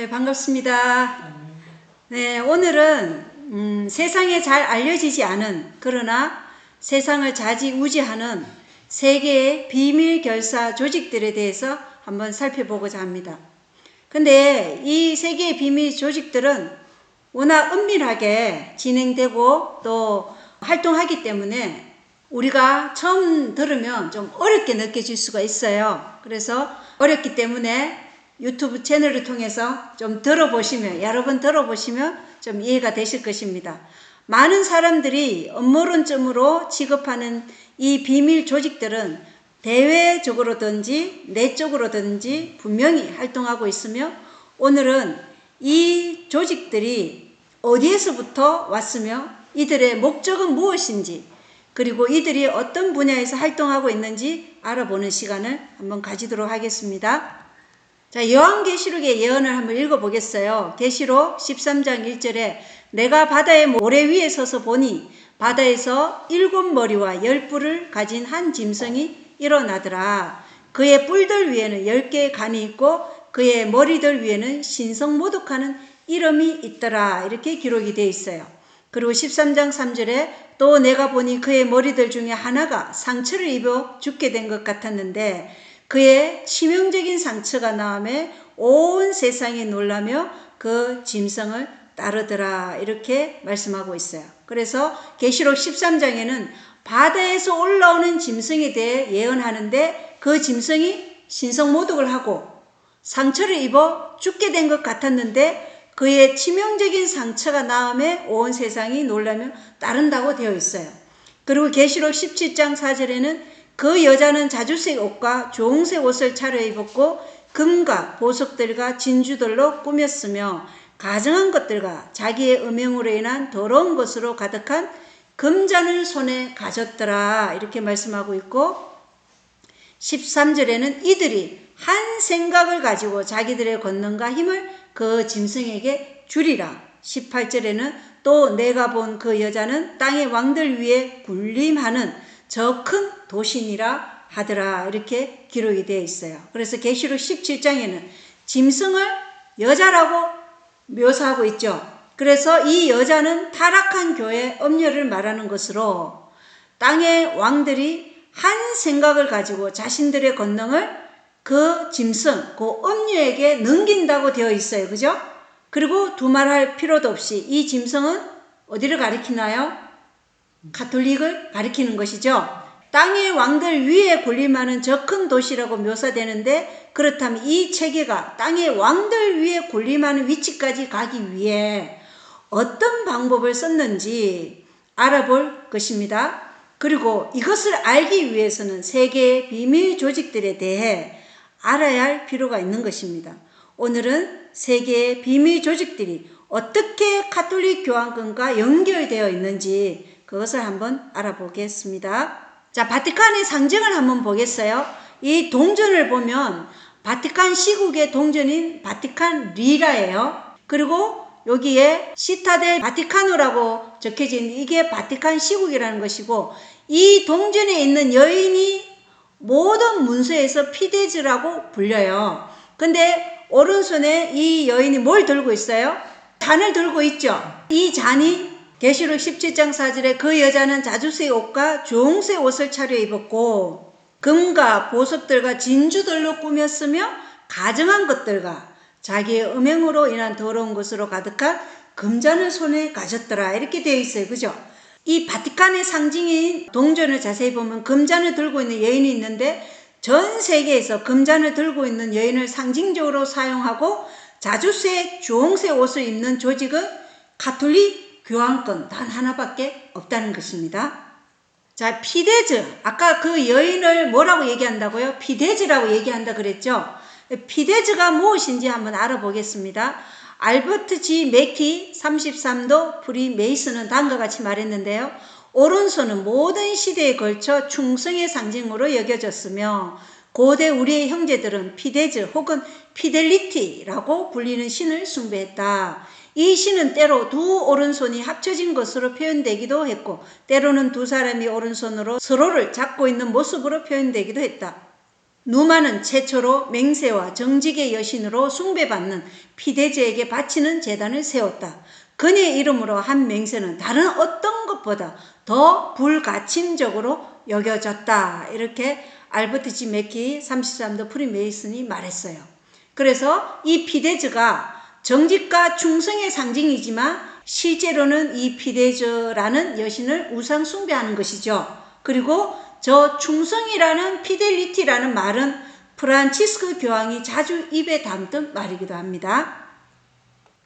네, 반갑습니다. 네, 오늘은 세상에 잘 알려지지 않은 그러나 세상을 좌지우지하는 세계의 비밀 결사 조직들에 대해서 한번 살펴보고자 합니다. 근데 이 세계의 비밀 조직들은 워낙 은밀하게 진행되고 또 활동하기 때문에 우리가 처음 들으면 좀 어렵게 느껴질 수가 있어요. 그래서 어렵기 때문에 유튜브 채널을 통해서 좀 들어보시면, 여러 번 들어보시면 좀 이해가 되실 것입니다. 많은 사람들이 음모론점으로 취급하는 이 비밀 조직들은 대외적으로든지 내적으로든지 분명히 활동하고 있으며, 오늘은 이 조직들이 어디에서부터 왔으며 이들의 목적은 무엇인지, 그리고 이들이 어떤 분야에서 활동하고 있는지 알아보는 시간을 한번 가지도록 하겠습니다. 자, 요한계시록의 예언을 한번 읽어보겠어요. 계시록 13장 1절에 내가 바다의 모래 위에 서서 보니 바다에서 7머리와 10뿔을 가진 한 짐승이 일어나더라. 그의 뿔들 위에는 10개의 간이 있고 그의 머리들 위에는 신성모독하는 이름이 있더라. 이렇게 기록이 되어 있어요. 그리고 13장 3절에 또 내가 보니 그의 머리들 중에 하나가 상처를 입어 죽게 된 것 같았는데 그의 치명적인 상처가 나음에 온 세상이 놀라며 그 짐승을 따르더라. 이렇게 말씀하고 있어요. 그래서 계시록 13장에는 바다에서 올라오는 짐승에 대해 예언하는데 그 짐승이 신성모독을 하고 상처를 입어 죽게 된 것 같았는데 그의 치명적인 상처가 나음에 온 세상이 놀라며 따른다고 되어 있어요. 그리고 계시록 17장 4절에는 그 여자는 자주색 옷과 주홍색 옷을 차려입었고 금과 보석들과 진주들로 꾸몄으며 가증한 것들과 자기의 음행으로 인한 더러운 것으로 가득한 금잔을 손에 가졌더라. 이렇게 말씀하고 있고 13절에는 이들이 한 생각을 가지고 자기들의 권능과 힘을 그 짐승에게 주리라. 18절에는 또 내가 본 그 여자는 땅의 왕들 위에 군림하는 저 큰 도신이라 하더라. 이렇게 기록이 되어 있어요. 그래서 계시록 17장에는 짐승을 여자라고 묘사하고 있죠. 그래서 이 여자는 타락한 교회 음녀를 말하는 것으로 땅의 왕들이 한 생각을 가지고 자신들의 권능을 그 짐승, 그 음녀에게 넘긴다고 되어 있어요. 그죠? 그리고 두말할 필요도 없이 이 짐승은 어디를 가리키나요? 가톨릭을 가리키는 것이죠. 땅의 왕들 위에 군림하는 저 큰 도시라고 묘사되는데, 그렇다면 이 체계가 땅의 왕들 위에 군림하는 위치까지 가기 위해 어떤 방법을 썼는지 알아볼 것입니다. 그리고 이것을 알기 위해서는 세계의 비밀 조직들에 대해 알아야 할 필요가 있는 것입니다. 오늘은 세계의 비밀 조직들이 어떻게 가톨릭 교황권과 연결되어 있는지 그것을 한번 알아보겠습니다. 자, 바티칸의 상징을 한번 보겠어요. 이 동전을 보면 바티칸 시국의 동전인 바티칸 리라예요. 그리고 여기에 시타델 바티카노라고 적혀진 이게 바티칸 시국이라는 것이고, 이 동전에 있는 여인이 모든 문서에서 피데즈라고 불려요. 근데 오른손에 이 여인이 뭘 들고 있어요? 잔을 들고 있죠. 이 잔이 계시록 17장 4절에 그 여자는 자주색 옷과 주홍색 옷을 차려입었고 금과 보석들과 진주들로 꾸몄으며 가증한 것들과 자기의 음행으로 인한 더러운 것으로 가득한 금잔을 손에 가졌더라. 이렇게 되어 있어요. 그죠? 이 바티칸의 상징인 동전을 자세히 보면 금잔을 들고 있는 여인이 있는데, 전 세계에서 금잔을 들고 있는 여인을 상징적으로 사용하고 자주색, 주홍색 옷을 입는 조직은 가톨릭 교황권 단 하나밖에 없다는 것입니다. 자, 피데즈. 아까 그 여인을 뭐라고 얘기한다고요? 피데즈라고 얘기한다 그랬죠? 피데즈가 무엇인지 한번 알아보겠습니다. 알버트 G 맥키 33도 프리 메이슨은 다음과 같이 말했는데요. 오른손은 모든 시대에 걸쳐 충성의 상징으로 여겨졌으며 고대 우리의 형제들은 피데즈 혹은 피델리티라고 불리는 신을 숭배했다. 이 신은 때로 두 오른손이 합쳐진 것으로 표현되기도 했고 때로는 두 사람이 오른손으로 서로를 잡고 있는 모습으로 표현되기도 했다. 누마는 최초로 맹세와 정직의 여신으로 숭배받는 피대제에게 바치는 제단을 세웠다. 그녀의 이름으로 한 맹세는 다른 어떤 것보다 더 불가침적으로 여겨졌다. 이렇게 알버트 G 맥키 33도 프리메이슨이 말했어요. 그래서 이 피데즈가 정직과 충성의 상징이지만 실제로는 이 피데즈라는 여신을 우상 숭배하는 것이죠. 그리고 저 충성이라는 피델리티라는 말은 프란치스코 교황이 자주 입에 담던 말이기도 합니다.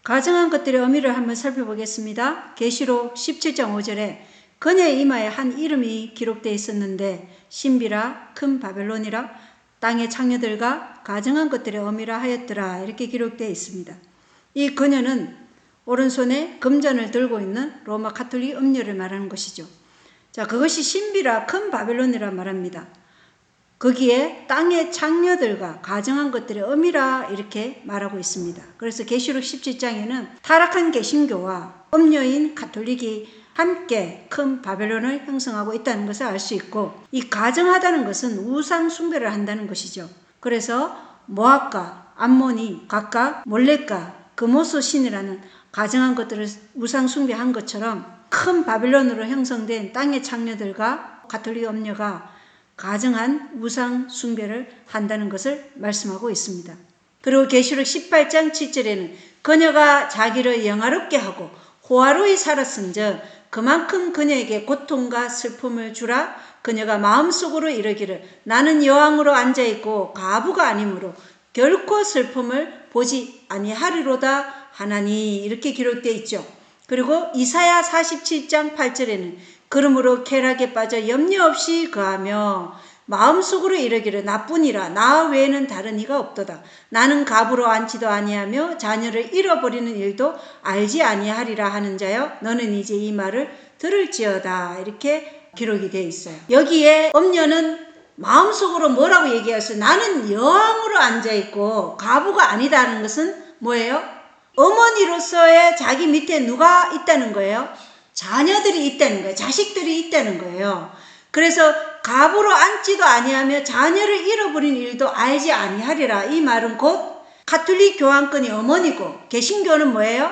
가정한 것들의 의미를 한번 살펴보겠습니다. 계시록 17장 5절에 그녀의 이마에 한 이름이 기록되어 있었는데 신비라 큰 바벨론이라 땅의 창녀들과 가정한 것들의 의미라 하였더라. 이렇게 기록되어 있습니다. 이 그녀는 오른손에 금전을 들고 있는 로마 가톨릭 음녀를 말하는 것이죠. 자, 그것이 신비라 큰 바벨론이라 말합니다. 거기에 땅의 창녀들과 가정한 것들의 의미라 이렇게 말하고 있습니다. 그래서 계시록 17장에는 타락한 개신교와 음녀인 가톨릭이 함께 큰 바벨론을 형성하고 있다는 것을 알 수 있고, 이 가정하다는 것은 우상 숭배를 한다는 것이죠. 그래서 모압과 암몬이 각각 몰렉과 금오소 신이라는 가정한 것들을 우상 숭배한 것처럼 큰 바벨론으로 형성된 땅의 창녀들과 가톨릭 음녀가 가정한 우상 숭배를 한다는 것을 말씀하고 있습니다. 그리고 계시록 18장 7절에는 그녀가 자기를 영화롭게 하고 호화로이 살았은즉 그만큼 그녀에게 고통과 슬픔을 주라. 그녀가 마음속으로 이르기를 나는 여왕으로 앉아있고 가부가 아니므로 결코 슬픔을 보지 아니하리로다 하나니. 이렇게 기록되어 있죠. 그리고 이사야 47장 8절에는 그러므로 쾌락에 빠져 염려 없이 거하며 마음속으로 이르기를 나뿐이라 나 외에는 다른 이가 없도다. 나는 가부로 앉지도 아니하며 자녀를 잃어버리는 일도 알지 아니하리라 하는 자여 너는 이제 이 말을 들을지어다. 이렇게 기록이 되어 있어요. 여기에 음녀는 마음속으로 뭐라고 얘기했어요? 나는 여왕으로 앉아있고 가부가 아니다는 것은 뭐예요? 어머니로서의 자기 밑에 누가 있다는 거예요? 자녀들이 있다는 거예요. 자식들이 있다는 거예요. 그래서 가부로 앉지도 아니하며 자녀를 잃어버린 일도 알지 아니하리라. 이 말은 곧 가톨릭 교황권이 어머니고 개신교는 뭐예요?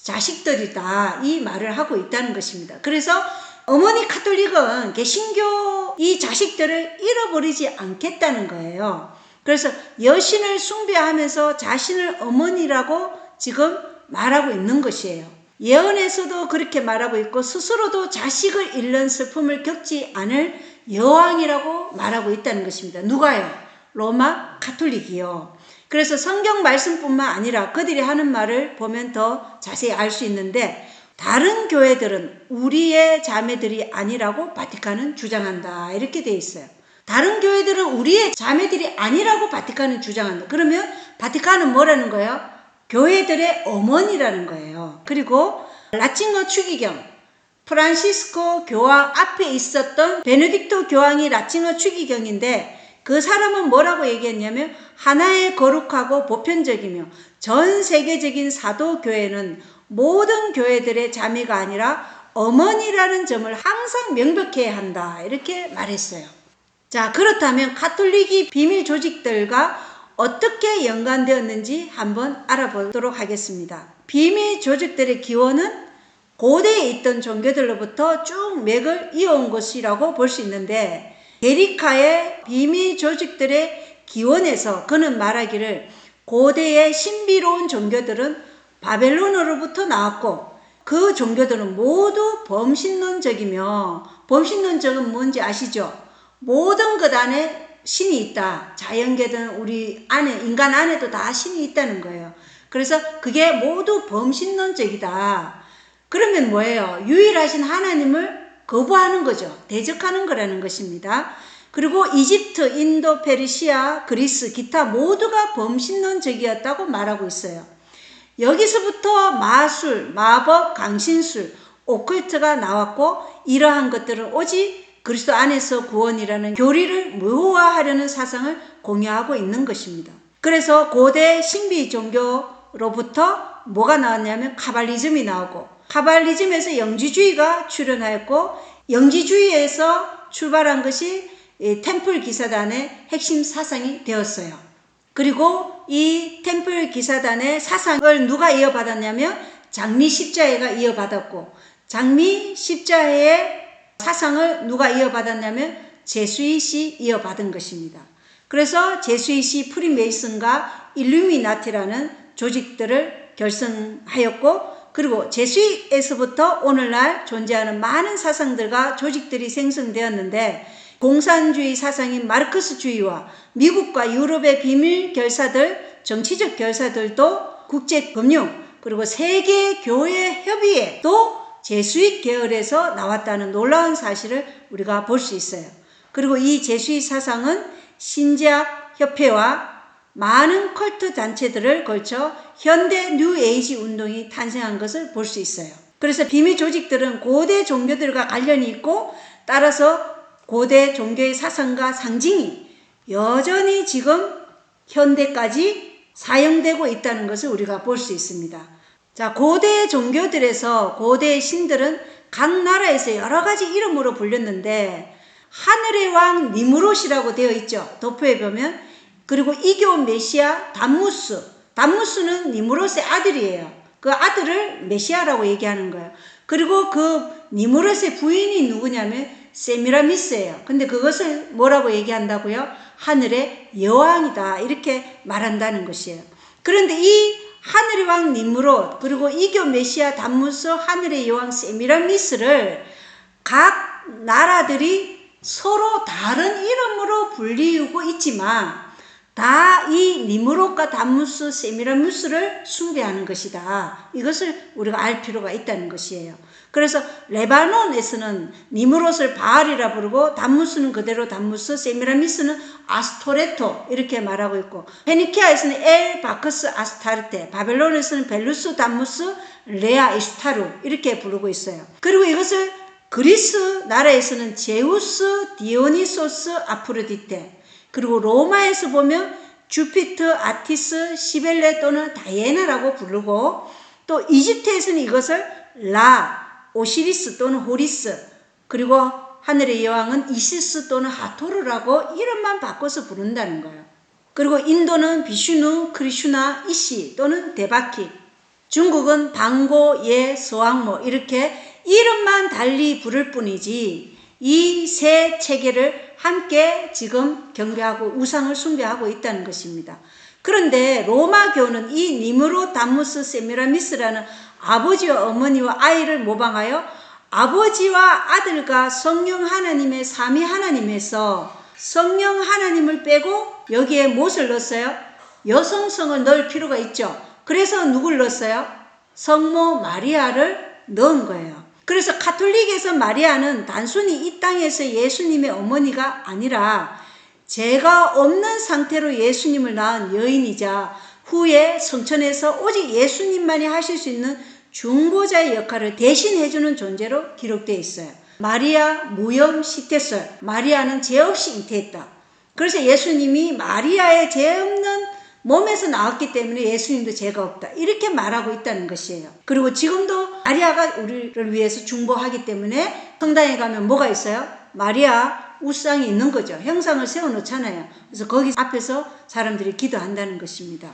자식들이다. 이 말을 하고 있다는 것입니다. 그래서 어머니 가톨릭은 개신교 이 자식들을 잃어버리지 않겠다는 거예요. 그래서 여신을 숭배하면서 자신을 어머니라고 지금 말하고 있는 것이에요. 예언에서도 그렇게 말하고 있고 스스로도 자식을 잃는 슬픔을 겪지 않을 여왕이라고 말하고 있다는 것입니다. 누가요? 로마 가톨릭이요. 그래서 성경 말씀뿐만 아니라 그들이 하는 말을 보면 더 자세히 알 수 있는데 다른 교회들은 우리의 자매들이 아니라고 바티칸은 주장한다. 이렇게 돼 있어요. 다른 교회들은 우리의 자매들이 아니라고 바티칸은 주장한다. 그러면 바티칸은 뭐라는 거예요? 교회들의 어머니라는 거예요. 그리고 라틴어 추기경, 프란시스코 교황 앞에 있었던 베네딕토 교황이 라틴어 추기경인데 그 사람은 뭐라고 얘기했냐면 하나의 거룩하고 보편적이며 전 세계적인 사도교회는 모든 교회들의 자매가 아니라 어머니라는 점을 항상 명백해야 한다. 이렇게 말했어요. 자, 그렇다면 가톨릭이 비밀 조직들과 어떻게 연관되었는지 한번 알아보도록 하겠습니다. 비밀 조직들의 기원은 고대에 있던 종교들로부터 쭉 맥을 이어온 것이라고 볼 수 있는데 게리카의 비밀 조직들의 기원에서 그는 말하기를 고대의 신비로운 종교들은 바벨론으로부터 나왔고 그 종교들은 모두 범신론적이며 범신론적은 뭔지 아시죠? 모든 것 안에 신이 있다. 자연계든 우리 안에 인간 안에도 다 신이 있다는 거예요. 그래서 그게 모두 범신론적이다. 그러면 뭐예요? 유일하신 하나님을 거부하는 거죠. 대적하는 거라는 것입니다. 그리고 이집트, 인도, 페르시아, 그리스, 기타 모두가 범신론적이었다고 말하고 있어요. 여기서부터 마술, 마법, 강신술, 오컬트가 나왔고 이러한 것들은 오직 그리스도 안에서 구원이라는 교리를 무효화하려는 사상을 공유하고 있는 것입니다. 그래서 고대 신비 종교로부터 뭐가 나왔냐면 카발리즘이 나오고 카발리즘에서 영지주의가 출현하였고 영지주의에서 출발한 것이 이 템플 기사단의 핵심 사상이 되었어요. 그리고 이 템플 기사단의 사상을 누가 이어받았냐면 장미 십자회가 이어받았고, 장미 십자회의 사상을 누가 이어받았냐면 제수잇이 이어받은 것입니다. 그래서 제수잇이 프리메이슨과 일루미나티라는 조직들을 결성하였고, 그리고 제수잇에서부터 오늘날 존재하는 많은 사상들과 조직들이 생성되었는데, 공산주의 사상인 마르크스주의와 미국과 유럽의 비밀 결사들, 정치적 결사들도 국제금융 그리고 세계교회 협의회도 제수잇 계열에서 나왔다는 놀라운 사실을 우리가 볼 수 있어요. 그리고 이 제수잇 사상은 신제학 협회와 많은 컬트 단체들을 걸쳐 현대 뉴에이지 운동이 탄생한 것을 볼 수 있어요. 그래서 비밀 조직들은 고대 종교들과 관련이 있고, 따라서 고대 종교의 사상과 상징이 여전히 지금 현대까지 사용되고 있다는 것을 우리가 볼 수 있습니다. 자, 고대 종교들에서 고대의 신들은 각 나라에서 여러 가지 이름으로 불렸는데, 하늘의 왕 니무롯이라고 되어 있죠. 도표에 보면. 그리고 이교 메시아 담무스. 담무스는 니무롯의 아들이에요. 그 아들을 메시아라고 얘기하는 거예요. 그리고 그 니무롯의 부인이 누구냐면 세미라미스예요. 근데 그것을 뭐라고 얘기한다고요? 하늘의 여왕이다, 이렇게 말한다는 것이에요. 그런데 이 하늘의 왕 니무롯, 그리고 이교 메시아 담무스, 하늘의 여왕 세미라미스를 각 나라들이 서로 다른 이름으로 불리우고 있지만 다 이 니무롯과 담무스, 세미라미스를 숭배하는 것이다. 이것을 우리가 알 필요가 있다는 것이에요. 그래서 레바논에서는 니무롯을 바알이라 부르고, 담무스는 그대로 담무스, 세미라미스는 아스토레토 이렇게 말하고 있고, 페니키아에서는 엘 바크스 아스타르테, 바벨론에서는 벨루스 담무스 레아 이슈타루 이렇게 부르고 있어요. 그리고 이것을 그리스 나라에서는 제우스 디오니소스 아프로디테, 그리고 로마에서 보면 주피터 아티스 시벨레 또는 다이애나라고 부르고, 또 이집트에서는 이것을 라 오시리스 또는 호리스, 그리고 하늘의 여왕은 이시스 또는 하토르라고 이름만 바꿔서 부른다는 거예요. 그리고 인도는 비슈누, 크리슈나, 이시 또는 데바키, 중국은 방고, 예, 서왕모 이렇게 이름만 달리 부를 뿐이지 이 세 체계를 함께 지금 경배하고 우상을 숭배하고 있다는 것입니다. 그런데 로마교는 이 니무롯 담무스 세미라미스라는 아버지와 어머니와 아이를 모방하여 아버지와 아들과 성령 하나님의 삼위 하나님에서 성령 하나님을 빼고 여기에 무엇을 넣었어요? 여성성을 넣을 필요가 있죠. 그래서 누굴 넣었어요? 성모 마리아를 넣은 거예요. 그래서 가톨릭에서 마리아는 단순히 이 땅에서 예수님의 어머니가 아니라 죄가 없는 상태로 예수님을 낳은 여인이자 후에 성천에서 오직 예수님만이 하실 수 있는 중보자의 역할을 대신해주는 존재로 기록되어 있어요. 마리아 무염 시태설, 마리아는 죄 없이 잉태했다. 그래서 예수님이 마리아의 죄 없는 몸에서 나왔기 때문에 예수님도 죄가 없다, 이렇게 말하고 있다는 것이에요. 그리고 지금도 마리아가 우리를 위해서 중보하기 때문에 성당에 가면 뭐가 있어요? 마리아 우상이 있는 거죠. 형상을 세워놓잖아요. 그래서 거기 앞에서 사람들이 기도한다는 것입니다.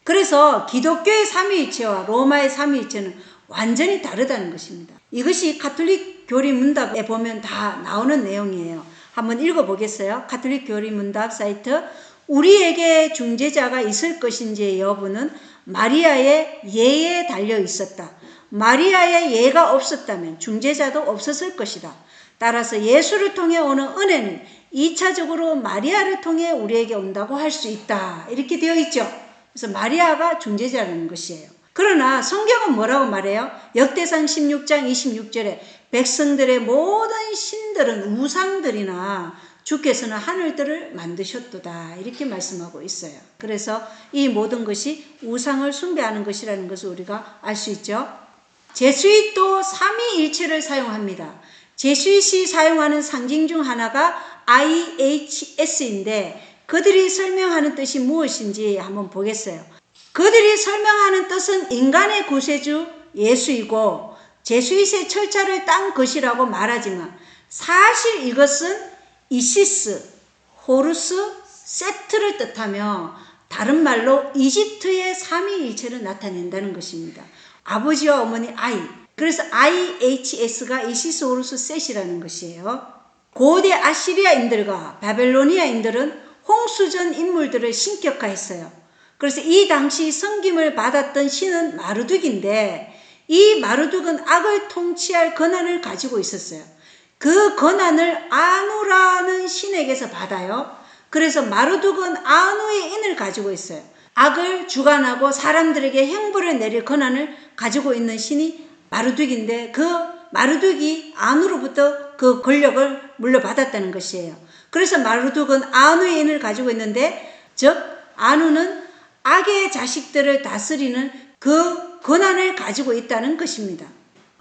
그래서 기독교의 삼위일체와 로마의 삼위일체는 완전히 다르다는 것입니다. 이것이 가톨릭 교리 문답에 보면 다 나오는 내용이에요. 한번 읽어보겠어요. 가톨릭 교리 문답 사이트. 우리에게 중재자가 있을 것인지의 여부는 마리아의 예에 달려 있었다. 마리아의 예가 없었다면 중재자도 없었을 것이다. 따라서 예수를 통해 오는 은혜는 2차적으로 마리아를 통해 우리에게 온다고 할 수 있다. 이렇게 되어 있죠. 그래서 마리아가 중재자라는 것이에요. 그러나 성경은 뭐라고 말해요? 역대상 16장 26절에 백성들의 모든 신들은 우상들이나 주께서는 하늘들을 만드셨도다, 이렇게 말씀하고 있어요. 그래서 이 모든 것이 우상을 숭배하는 것이라는 것을 우리가 알 수 있죠. 제수잇도 삼위일체를 사용합니다. 제수잇이 사용하는 상징 중 하나가 IHS인데 그들이 설명하는 뜻이 무엇인지 한번 보겠어요. 그들이 설명하는 뜻은 인간의 구세주 예수이고 제수잇의 철자를 딴 것이라고 말하지만 사실 이것은 이시스, 호루스, 세트를 뜻하며 다른 말로 이집트의 삼위일체를 나타낸다는 것입니다. 아버지와 어머니 아이. 그래서 IHS가 이시스, 호루스, 셋이라는 것이에요. 고대 아시리아인들과 바벨로니아인들은 홍수전 인물들을 신격화했어요. 그래서 이 당시 섬김을 받았던 신은 마르둑인데 이 마르둑은 악을 통치할 권한을 가지고 있었어요. 그 권한을 아누라는 신에게서 받아요. 그래서 마르둑은 아누의 인을 가지고 있어요. 악을 주관하고 사람들에게 형벌을 내릴 권한을 가지고 있는 신이 마르둑인데 그 마르둑이 아누로부터 그 권력을 물려받았다는 것이에요. 그래서 마르둑은 아누의 인을 가지고 있는데 즉 아누는 악의 자식들을 다스리는 그 권한을 가지고 있다는 것입니다.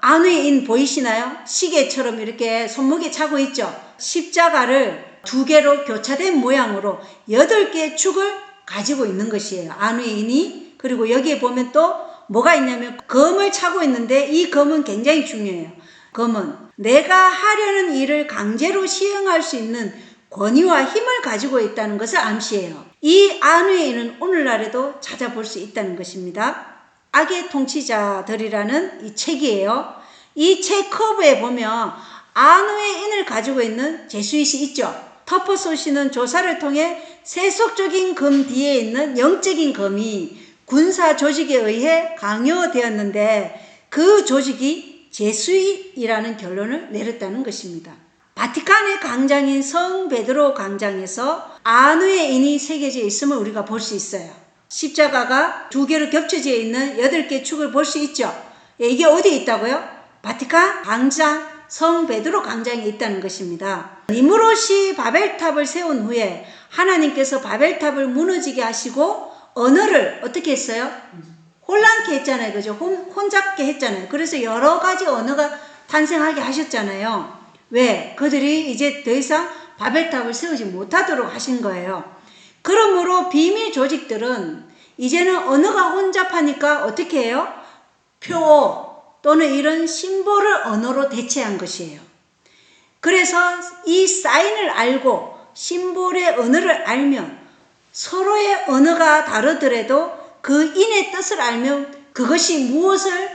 아누의 인 보이시나요? 시계처럼 이렇게 손목에 차고 있죠. 십자가를 2개로 교차된 모양으로 8개의 축을 가지고 있는 것이에요. 아누의 인이. 그리고 여기에 보면 또 뭐가 있냐면 검을 차고 있는데 이 검은 굉장히 중요해요. 검은 내가 하려는 일을 강제로 시행할 수 있는 권위와 힘을 가지고 있다는 것을 암시해요. 이 아누의 인은 오늘날에도 찾아볼 수 있다는 것입니다. 악의 통치자들이라는 이 책이에요. 이 책 커브에 보면 아누의 인을 가지고 있는 제수잇이 있죠. 터퍼소시는 조사를 통해 세속적인 검 뒤에 있는 영적인 검이 군사 조직에 의해 강요되었는데 그 조직이 제수잇이라는 결론을 내렸다는 것입니다. 바티칸의 광장인 성 베드로 광장에서 아누의 인이 새겨져 있음을 우리가 볼 수 있어요. 십자가가 2개로 겹쳐져 있는 8개의 축을 볼 수 있죠. 이게 어디에 있다고요? 바티칸 광장, 성 베드로 광장에 있다는 것입니다. 니무롯이 바벨탑을 세운 후에 하나님께서 바벨탑을 무너지게 하시고 언어를 어떻게 했어요? 혼란케 했잖아요. 그죠? 혼잡게 했잖아요. 그래서 여러 가지 언어가 탄생하게 하셨잖아요. 왜? 그들이 이제 더 이상 바벨탑을 세우지 못하도록 하신 거예요. 그러므로 비밀 조직들은 이제는 언어가 혼잡하니까 어떻게 해요? 표 또는 이런 심볼을 언어로 대체한 것이에요. 그래서 이 사인을 알고 심볼의 언어를 알면 서로의 언어가 다르더라도 그 인의 뜻을 알면 그것이 무엇을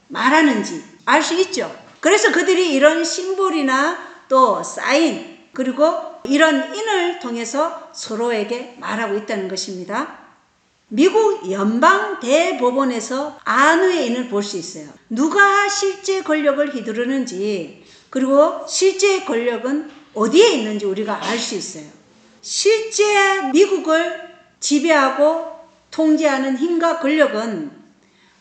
말하는지 알 수 있죠. 그래서 그들이 이런 심볼이나 또 사인 그리고 이런 인을 통해서 서로에게 말하고 있다는 것입니다. 미국 연방대법원에서 아누의 인을 볼 수 있어요. 누가 실제 권력을 휘두르는지 그리고 실제 권력은 어디에 있는지 우리가 알 수 있어요. 실제 미국을 지배하고 통제하는 힘과 권력은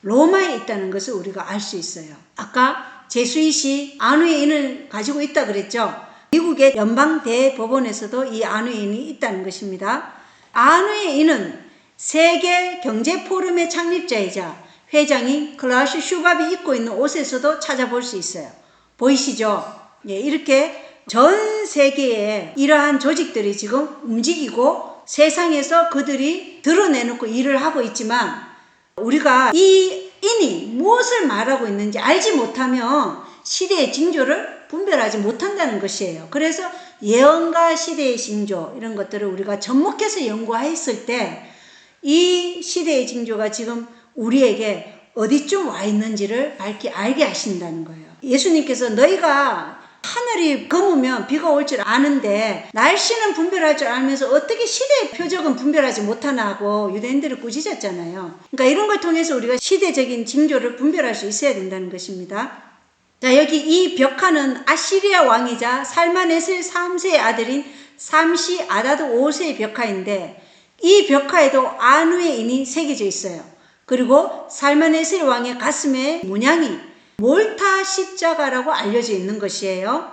로마에 있다는 것을 우리가 알 수 있어요. 아까 제수잇이 아누의 인을 가지고 있다 그랬죠. 미국의 연방대법원에서도 이 아누의 인이 있다는 것입니다. 아누의 인은 세계 경제 포럼의 창립자이자 회장인 클라우스 슈밥이 입고 있는 옷에서도 찾아볼 수 있어요. 보이시죠? 예, 이렇게 전 세계에 이러한 조직들이 지금 움직이고 세상에서 그들이 드러내놓고 일을 하고 있지만 우리가 이 인이 무엇을 말하고 있는지 알지 못하면 시대의 징조를 분별하지 못한다는 것이에요. 그래서 예언과 시대의 징조 이런 것들을 우리가 접목해서 연구했을 때 이 시대의 징조가 지금 우리에게 어디쯤 와 있는지를 밝히 알게 하신다는 거예요. 예수님께서 너희가 하늘이 검으면 비가 올 줄 아는데 날씨는 분별할 줄 알면서 어떻게 시대의 표적은 분별하지 못하나 하고 유대인들을 꾸짖었잖아요. 그러니까 이런 걸 통해서 우리가 시대적인 징조를 분별할 수 있어야 된다는 것입니다. 자, 여기 이 벽화는 아시리아 왕이자 살마네셀 3세의 아들인 삼시 아다드 5세의 벽화인데 이 벽화에도 아누의 인이 새겨져 있어요. 그리고 살마네셀 왕의 가슴에 문양이 몰타 십자가라고 알려져 있는 것이에요.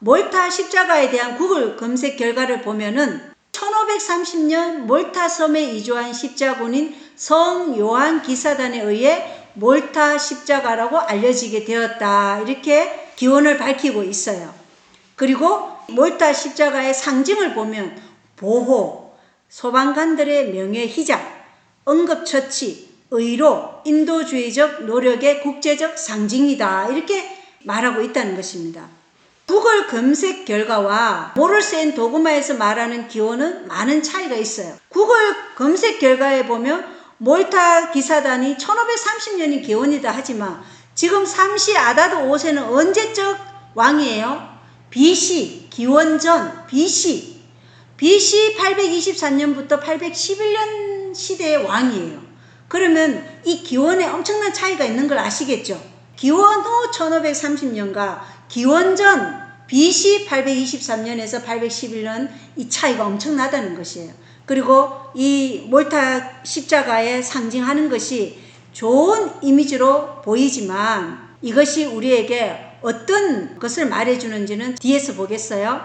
몰타 십자가에 대한 구글 검색 결과를 보면은 1530년 몰타 섬에 이주한 십자군인 성 요한 기사단에 의해 몰타 십자가라고 알려지게 되었다. 이렇게 기원을 밝히고 있어요. 그리고 몰타 십자가의 상징을 보면 보호, 소방관들의 명예 희장, 응급처치, 의로, 인도주의적 노력의 국제적 상징이다. 이렇게 말하고 있다는 것입니다. 구글 검색 결과와 모를센 도그마에서 말하는 기원은 많은 차이가 있어요. 구글 검색 결과에 보면 몰타 기사단이 1530년이 기원이다 하지만 지금 삼시 아다드 5세는 언제적 왕이에요? BC, 기원전 BC 824년부터 811년 시대의 왕이에요. 그러면 이 기원에 엄청난 차이가 있는 걸 아시겠죠? 기원 후 1530년과 기원 전 BC 823년에서 811년 이 차이가 엄청나다는 것이에요. 그리고 이 몰타 십자가에 상징하는 것이 좋은 이미지로 보이지만 이것이 우리에게 어떤 것을 말해주는지는 뒤에서 보겠어요.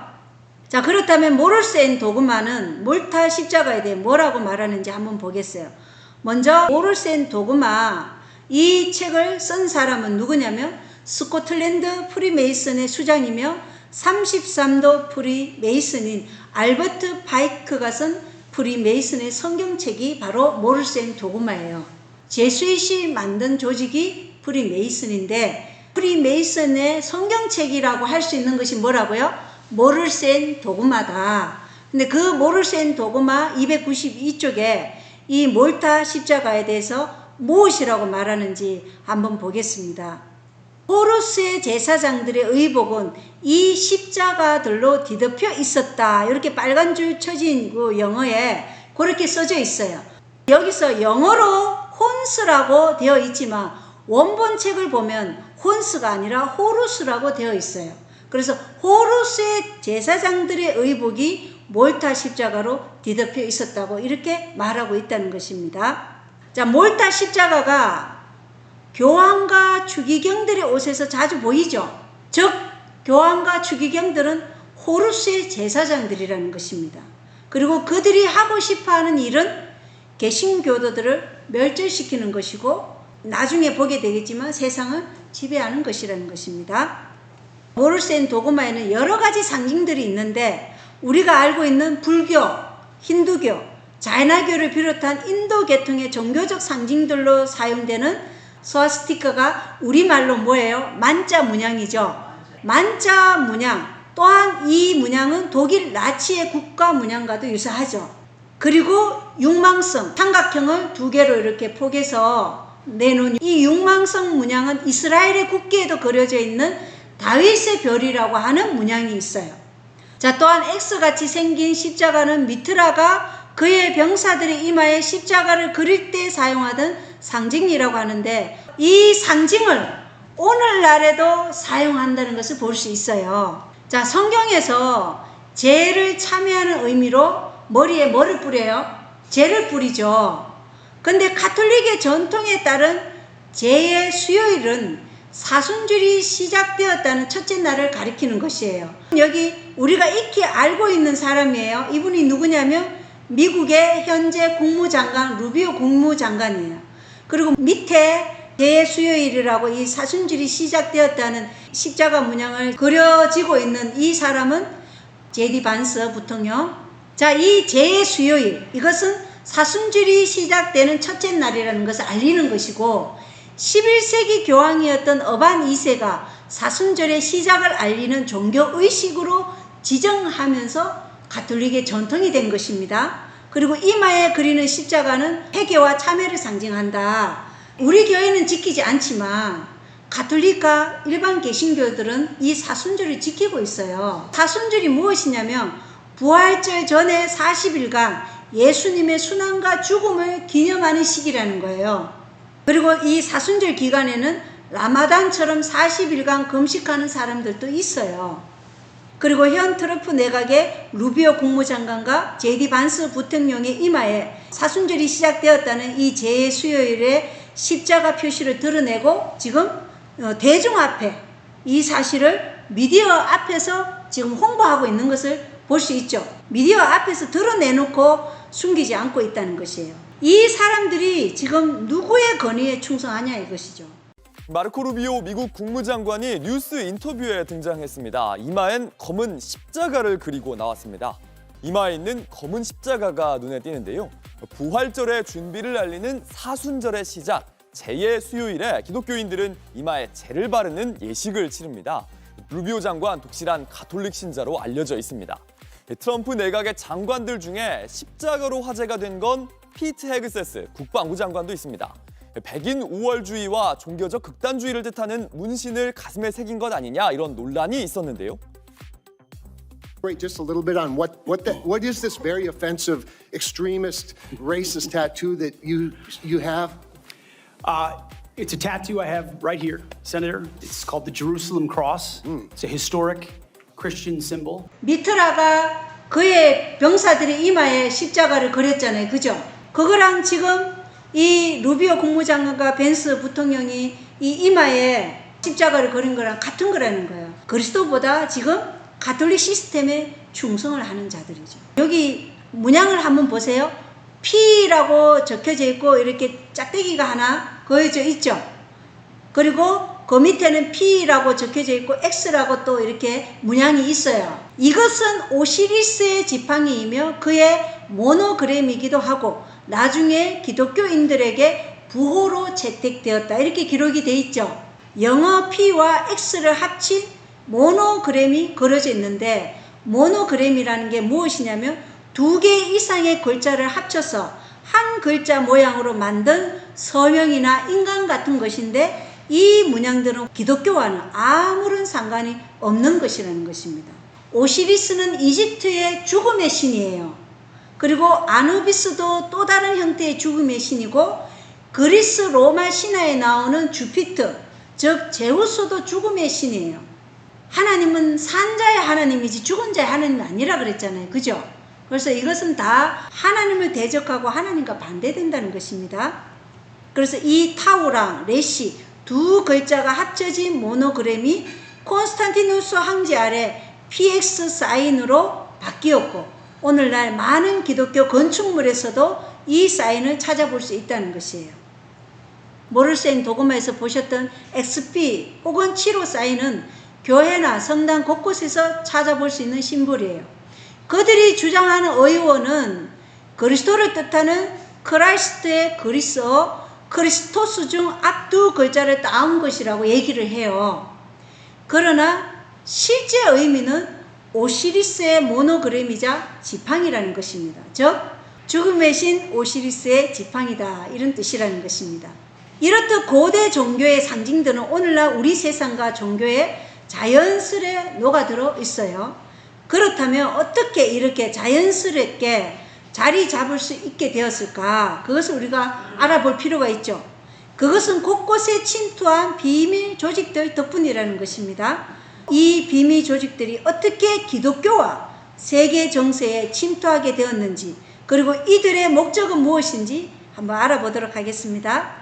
자, 그렇다면 모를센 도그마는 몰타 십자가에 대해 뭐라고 말하는지 한번 보겠어요. 먼저 모를센 도그마 이 책을 쓴 사람은 누구냐면 스코틀랜드 프리메이슨의 수장이며 33도 프리메이슨인 알버트 파이크가 쓴 프리메이슨의 성경책이 바로 모를센 도그마예요. 제수잇이 만든 조직이 프리메이슨인데 프리메이슨의 성경책이라고 할 수 있는 것이 뭐라고요? 모를센 도그마다. 근데 그 모를센 도그마 292쪽에 이 몰타 십자가에 대해서 무엇이라고 말하는지 한번 보겠습니다. 호루스의 제사장들의 의복은 이 십자가들로 뒤덮여 있었다. 이렇게 빨간 줄 쳐진 그 영어에 그렇게 써져 있어요. 여기서 영어로 혼스라고 되어 있지만 원본 책을 보면 혼스가 아니라 호루스라고 되어 있어요. 그래서 호루스의 제사장들의 의복이 몰타 십자가로 뒤덮여 있었다고 이렇게 말하고 있다는 것입니다. 자, 몰타 십자가가 교황과 추기경들의 옷에서 자주 보이죠. 즉 교황과 추기경들은 호루스의 제사장들이라는 것입니다. 그리고 그들이 하고 싶어하는 일은 개신교도들을 멸절시키는 것이고 나중에 보게 되겠지만 세상을 지배하는 것이라는 것입니다. 모를센 도그마에는 여러 가지 상징들이 있는데 우리가 알고 있는 불교, 힌두교, 자이나교를 비롯한 인도 계통의 종교적 상징들로 사용되는 스와스티카가 우리말로 뭐예요? 만자 문양이죠. 만자 문양, 또한 이 문양은 독일 나치의 국가 문양과도 유사하죠. 그리고 육망성, 삼각형을 두 개로 이렇게 포개서 내놓은 이 육망성 문양은 이스라엘의 국기에도 그려져 있는 다윗의 별이라고 하는 문양이 있어요. 자, 또한 X같이 생긴 십자가는 미트라가 그의 병사들의 이마에 십자가를 그릴 때 사용하던 상징이라고 하는데 이 상징을 오늘날에도 사용한다는 것을 볼 수 있어요. 자, 성경에서 죄를 참여하는 의미로 머리에 뭐를 뿌려요? 죄를 뿌리죠. 근데 가톨릭의 전통에 따른 죄의 수요일은 사순절이 시작되었다는 첫째 날을 가리키는 것이에요. 여기 우리가 익히 알고 있는 사람이에요. 이분이 누구냐면 미국의 현재 국무장관 루비오 국무장관이에요. 그리고 밑에 죄의 수요일이라고 이 사순절이 시작되었다는 십자가 문양을 그려지고 있는 이 사람은 제디 반스 부통령. 자, 이 죄의 수요일, 이것은 사순절이 시작되는 첫째 날이라는 것을 알리는 것이고 11세기 교황이었던 어반 2세가 사순절의 시작을 알리는 종교의식으로 지정하면서 가톨릭의 전통이 된 것입니다. 그리고 이마에 그리는 십자가는 회개와 참회를 상징한다. 우리 교회는 지키지 않지만 가톨릭과 일반 개신교들은 이 사순절을 지키고 있어요. 사순절이 무엇이냐면 부활절 전에 40일간 예수님의 순환과 죽음을 기념하는 시기라는 거예요. 그리고 이 사순절 기간에는 라마단처럼 40일간 금식하는 사람들도 있어요. 그리고 현 트럼프 내각의 루비오 국무장관과 제디 반스 부통령의 이마에 사순절이 시작되었다는 이 죄의 수요일에 십자가 표시를 드러내고 지금 대중 앞에 이 사실을 미디어 앞에서 지금 홍보하고 있는 것을 볼 수 있죠. 미디어 앞에서 드러내놓고 숨기지 않고 있다는 것이에요. 이 사람들이 지금 누구의 건의에 충성하냐 이것이죠. 마르코 루비오 미국 국무장관이 뉴스 인터뷰에 등장했습니다. 이마엔 검은 십자가를 그리고 나왔습니다. 이마에 있는 검은 십자가가 눈에 띄는데요. 부활절의 준비를 알리는 사순절의 시작, 제의 수요일에 기독교인들은 이마에 제를 바르는 예식을 치릅니다. 루비오 장관 독실한 가톨릭 신자로 알려져 있습니다. 트럼프 내각의 장관들 중에 십자가로 화제가 된 건 피트 헤그세스 국방부 장관도 있습니다. 백인 우월주의와 종교적 극단주의를 뜻하는 문신을 가슴에 새긴 것 아니냐 이런 논란이 있었는데요. Just a little bit on what is this very offensive, extremist, racist tattoo that you have? It's a tattoo I have right here, Senator. It's called the Jerusalem Cross. It's a historic Christian symbol. 미트라가 그의 병사들의 이마에 십자가를 그렸잖아요. 그죠? 그거랑 지금 이 루비오 국무장관과 벤스 부통령이 이 이마에 십자가를 그린 거랑 같은 거라는 거예요. 그리스도보다 지금 가톨릭 시스템에 충성을 하는 자들이죠. 여기 문양을 한번 보세요. P라고 적혀져 있고 이렇게 짝대기가 하나 그어져 있죠. 그리고 그 밑에는 P라고 적혀져 있고 X라고 또 이렇게 문양이 있어요. 이것은 오시리스의 지팡이이며 그의 모노그램이기도 하고 나중에 기독교인들에게 부호로 채택되었다. 이렇게 기록이 돼 있죠. 영어 P와 X를 합친 모노그램이 그려져 있는데 모노그램이라는 게 무엇이냐면 2개 이상의 글자를 합쳐서 한 글자 모양으로 만든 서명이나 인간 같은 것인데 이 문양들은 기독교와는 아무런 상관이 없는 것이라는 것입니다. 오시리스는 이집트의 죽음의 신이에요. 그리고 아누비스도 또 다른 형태의 죽음의 신이고 그리스 로마 신화에 나오는 주피터, 즉 제우스도 죽음의 신이에요. 하나님은 산자의 하나님이지 죽은 자의 하나님이 아니라 그랬잖아요. 그죠? 그래서 이것은 다 하나님을 대적하고 하나님과 반대된다는 것입니다. 그래서 이 타우랑 레시 두 글자가 합쳐진 모노그램이 콘스탄티누스 황제 아래 PX 사인으로 바뀌었고 오늘날 많은 기독교 건축물에서도 이 사인을 찾아볼 수 있다는 것이에요. 모를센 도그마에서 보셨던 XP 혹은 7호 사인은 교회나 성당 곳곳에서 찾아볼 수 있는 심볼이에요. 그들이 주장하는 의원은 그리스도를 뜻하는 크라이스트의 그리스어 크리스토스 중 앞 두 글자를 따온 것이라고 얘기를 해요. 그러나 실제 의미는 오시리스의 모노그램이자 지팡이라는 것입니다. 즉 죽음의 신 오시리스의 지팡이다 이런 뜻이라는 것입니다. 이렇듯 고대 종교의 상징들은 오늘날 우리 세상과 종교에 자연스레 녹아들어 있어요. 그렇다면 어떻게 이렇게 자연스럽게 자리 잡을 수 있게 되었을까? 그것을 우리가 알아볼 필요가 있죠. 그것은 곳곳에 침투한 비밀 조직들 덕분이라는 것입니다. 이 비밀 조직들이 어떻게 기독교와 세계 정세에 침투하게 되었는지 그리고 이들의 목적은 무엇인지 한번 알아보도록 하겠습니다.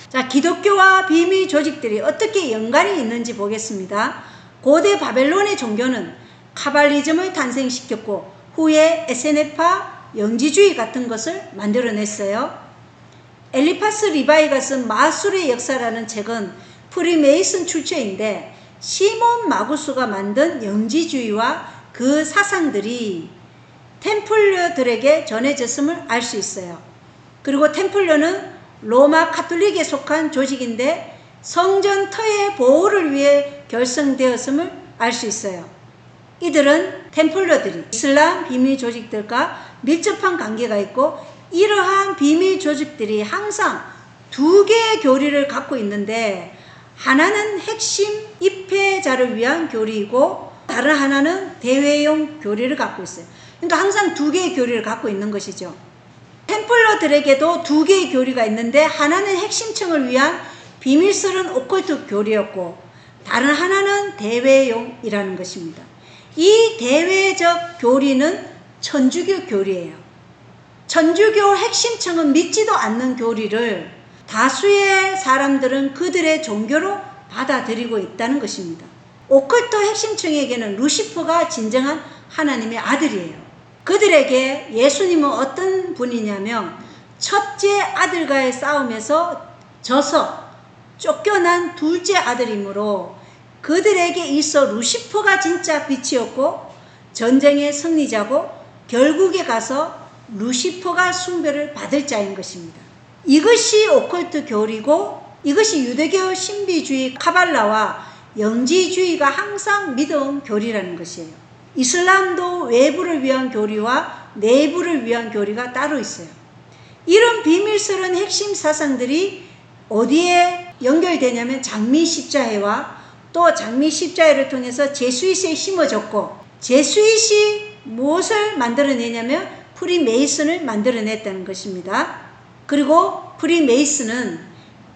자, 기독교와 비밀 조직들이 어떻게 연관이 있는지 보겠습니다. 고대 바벨론의 종교는 카발리즘을 탄생시켰고 후에 에세네파, 영지주의 같은 것을 만들어냈어요. 엘리파스 리바이가 쓴 마술의 역사라는 책은 프리메이슨 출처인데 시몬 마구스가 만든 영지주의와 그 사상들이 템플러들에게 전해졌음을 알 수 있어요. 그리고 템플러는 로마 카톨릭에 속한 조직인데 성전 터의 보호를 위해 결성되었음을 알 수 있어요. 이들은 템플러들이 이슬람 비밀 조직들과 밀접한 관계가 있고 이러한 비밀 조직들이 항상 두 개의 교리를 갖고 있는데 하나는 핵심 입회자를 위한 교리이고 다른 하나는 대회용 교리를 갖고 있어요. 그러니까 항상 두 개의 교리를 갖고 있는 것이죠. 템플러들에게도 두 개의 교리가 있는데 하나는 핵심층을 위한 비밀스러운 오컬트 교리였고 다른 하나는 대회용이라는 것입니다. 이 대외적 교리는 천주교 교리예요. 천주교 핵심층은 믿지도 않는 교리를 다수의 사람들은 그들의 종교로 받아들이고 있다는 것입니다. 오컬트 핵심층에게는 루시퍼가 진정한 하나님의 아들이에요. 그들에게 예수님은 어떤 분이냐면 첫째 아들과의 싸움에서 져서 쫓겨난 둘째 아들이므로 그들에게 있어 루시퍼가 진짜 빛이었고 전쟁의 승리자고 결국에 가서 루시퍼가 숭배를 받을 자인 것입니다. 이것이 오컬트 교리고 이것이 유대교 신비주의 카발라와 영지주의가 항상 믿어온 교리라는 것이에요. 이슬람도 외부를 위한 교리와 내부를 위한 교리가 따로 있어요. 이런 비밀스러운 핵심 사상들이 어디에 연결되냐면 장미 십자회와 또 장미 십자회를 통해서 제수잇에 심어졌고, 제수잇이 무엇을 만들어내냐면 프리메이슨을 만들어냈다는 것입니다. 그리고 프리메이슨은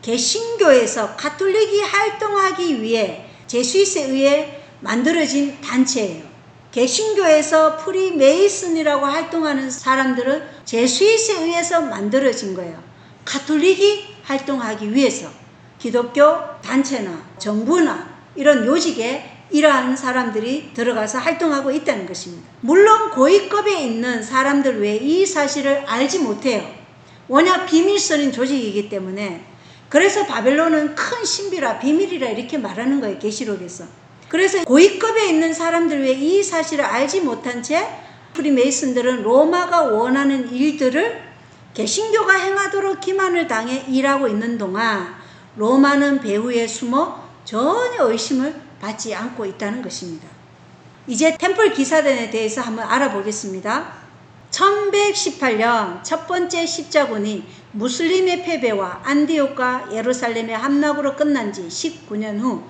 개신교에서 가톨릭이 활동하기 위해 제수잇에 의해 만들어진 단체예요. 개신교에서 프리메이슨이라고 활동하는 사람들은 제수잇에 의해서 만들어진 거예요. 가톨릭이 활동하기 위해서 기독교 단체나 정부나 이런 요직에 이러한 사람들이 들어가서 활동하고 있다는 것입니다. 물론 고위급에 있는 사람들 외에 이 사실을 알지 못해요. 워낙 비밀스러운 조직이기 때문에. 그래서 바벨론은 큰 신비라 비밀이라 이렇게 말하는 거예요. 계시록에서. 그래서 고위급에 있는 사람들 외에 이 사실을 알지 못한 채 프리메이슨들은 로마가 원하는 일들을 개신교가 행하도록 기만을 당해 일하고 있는 동안 로마는 배후에 숨어 전혀 의심을 받지 않고 있다는 것입니다. 이제 템플 기사단에 대해서 한번 알아보겠습니다. 1118년 첫 번째 십자군이 무슬림의 패배와 안디옥과 예루살렘의 함락으로 끝난 지 19년 후